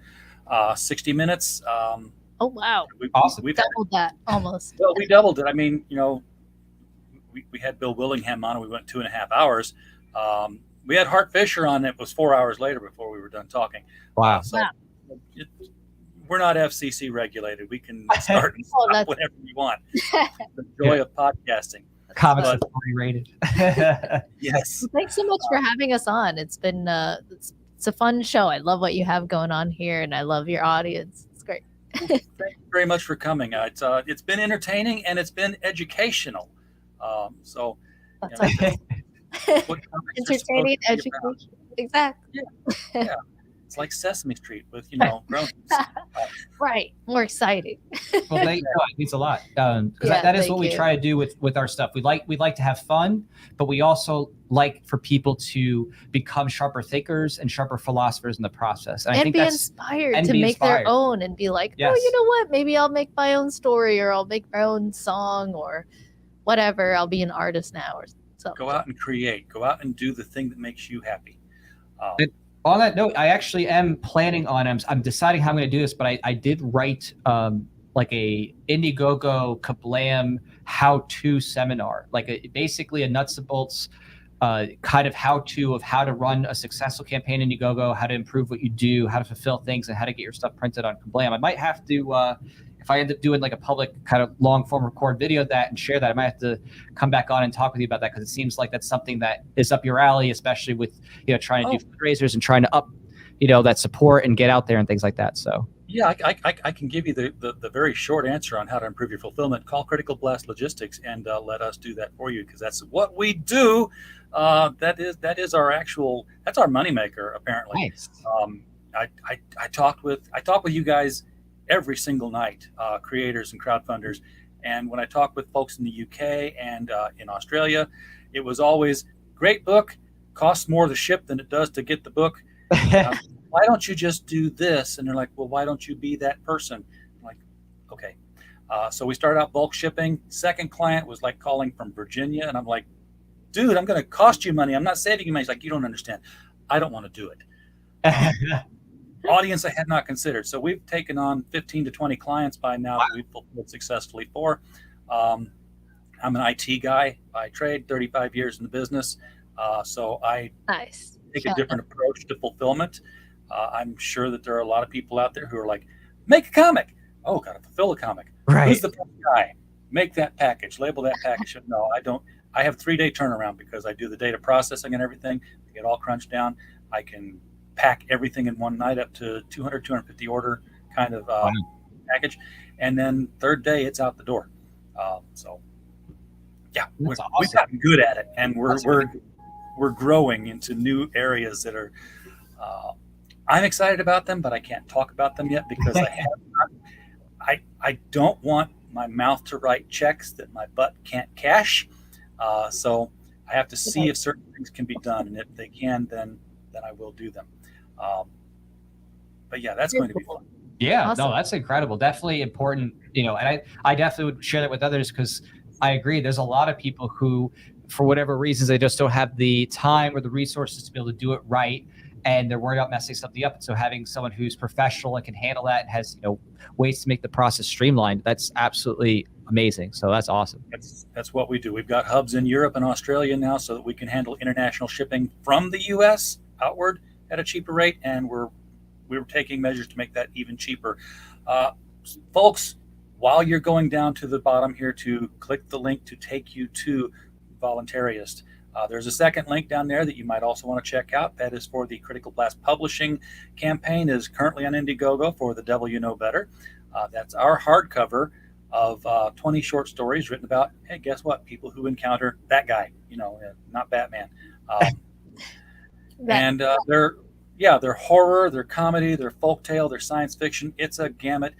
60 minutes. Oh wow! Awesome. We've Doubled that almost. Well, we doubled it. I mean, we had Bill Willingham on, and we went 2.5 hours. We had Hart Fisher on. It was 4 hours later before we were done talking. Wow. So we're not FCC regulated. We can start and stop whenever we want. The joy of podcasting. Comics are rated. Yes. Well, thanks so much for having us on. It's been it's a fun show. I love what you have going on here, and I love your audience. It's great. Thank you very much for coming. It's been entertaining and it's been educational. So That's what comics are entertaining, supposed to be about. education. Exactly. Yeah. It's like Sesame Street with grown-ups. Right. More exciting. Well, it means a lot because Yeah, that is thank what we you. try to do with our stuff. We like to have fun, but we also like for people to become sharper thinkers and sharper philosophers in the process. And I And think be that's inspired and to be make their inspired. own and be like, Yes. oh, you know what? Maybe I'll make my own story, or I'll make my own song, or whatever. I'll be an artist now, or something. Go out and create. Go out and do the thing that makes you happy. On that note, I actually am planning on. I'm deciding how I'm going to do this, but I did write like a Indiegogo Kablam how-to seminar, like basically a nuts and bolts kind of how-to of how to run a successful campaign in Indiegogo, how to improve what you do, how to fulfill things, and how to get your stuff printed on Kablam. I might have to, if I end up doing like a public kind of long-form record video of that and share that, I might have to come back on and talk with you about that, because it seems like that's something that is up your alley, especially with trying to do fundraisers and trying to up that support and get out there and things like that. So Yeah, I can give you the very short answer on how to improve your fulfillment. Call Critical Blast Logistics and let us do that for you, because that's what we do. That is our that's our moneymaker, apparently. Nice. I talk with you guys every single night, creators and crowdfunders, and when I talk with folks in the UK and in Australia, it was always great book, costs more to ship than it does to get the book. Why don't you just do this? And they're like, well, why don't you be that person? I'm like, okay. So we started out bulk shipping. Second client was like calling from Virginia, and I'm like, dude, I'm going to cost you money. I'm not saving you money. He's like, you don't understand. I don't want to do it. Audience I had not considered. So we've taken on 15 to 20 clients by now that we've fulfilled successfully for. I'm an IT guy by trade, 35 years in the business. So I Nice. take a different approach to fulfillment. I'm sure that there are a lot of people out there who are like, make a comic. Oh, got to fulfill a comic. Right. Who's the guy? Make that package, label that package. No, I don't. I have 3-day turnaround because I do the data processing and everything. I get all crunched down. I can pack everything in one night up to 200, 250 order kind of package. And then third day, it's out the door. So, yeah, we've gotten good at it. And we're growing into new areas that are I'm excited about them, but I can't talk about them yet because I don't want my mouth to write checks that my butt can't cash. So I have to see if certain things can be done, and if they can, then I will do them. But yeah, that's going to be fun. Yeah, Awesome. no, that's incredible. Definitely important, and I definitely would share that with others, because I agree. There's a lot of people who, for whatever reasons, they just don't have the time or the resources to be able to do it right, and they're worried about messing something up. And so having someone who's professional and can handle that and has ways to make the process streamlined, that's absolutely amazing. So that's awesome. That's what we do. We've got hubs in Europe and Australia now, so that we can handle international shipping from the U.S. outward at a cheaper rate, and we're taking measures to make that even cheaper. Folks, while you're going down to the bottom here to click the link to take you to Voluntarist, there's a second link down there that you might also want to check out. That is for the Critical Blast Publishing campaign. It is currently on Indiegogo for The Devil You Know Better. That's our hardcover of 20 short stories written about, hey, guess what? People who encounter that guy, not Batman. And they're horror, they're comedy, they're folktale, they're science fiction. It's a gamut.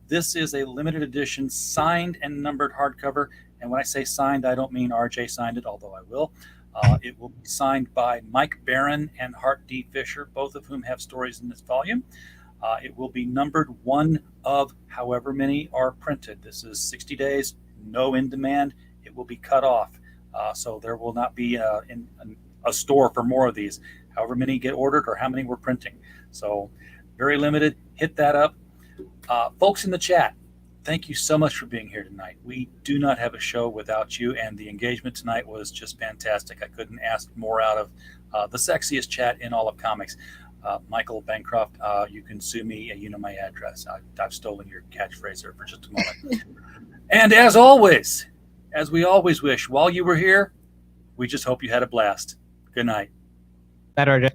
This is a limited edition signed and numbered hardcover. And when I say signed, I don't mean RJ signed it, although I will. It will be signed by Mike Barron and Hart D. Fisher, both of whom have stories in this volume. It will be numbered one of however many are printed. This is 60 days, no in demand. It will be cut off. So there will not be a store for more of these, however many get ordered or how many we're printing. So very limited. Hit that up. Folks in the chat, thank you so much for being here tonight. We do not have a show without you, and the engagement tonight was just fantastic. I couldn't ask more out of the sexiest chat in all of comics. Michael Bancroft, you can sue me. You know my address. I've stolen your catchphrase there for just a moment. And as always, as we always wish, while you were here, we just hope you had a blast. Good night. That RJ.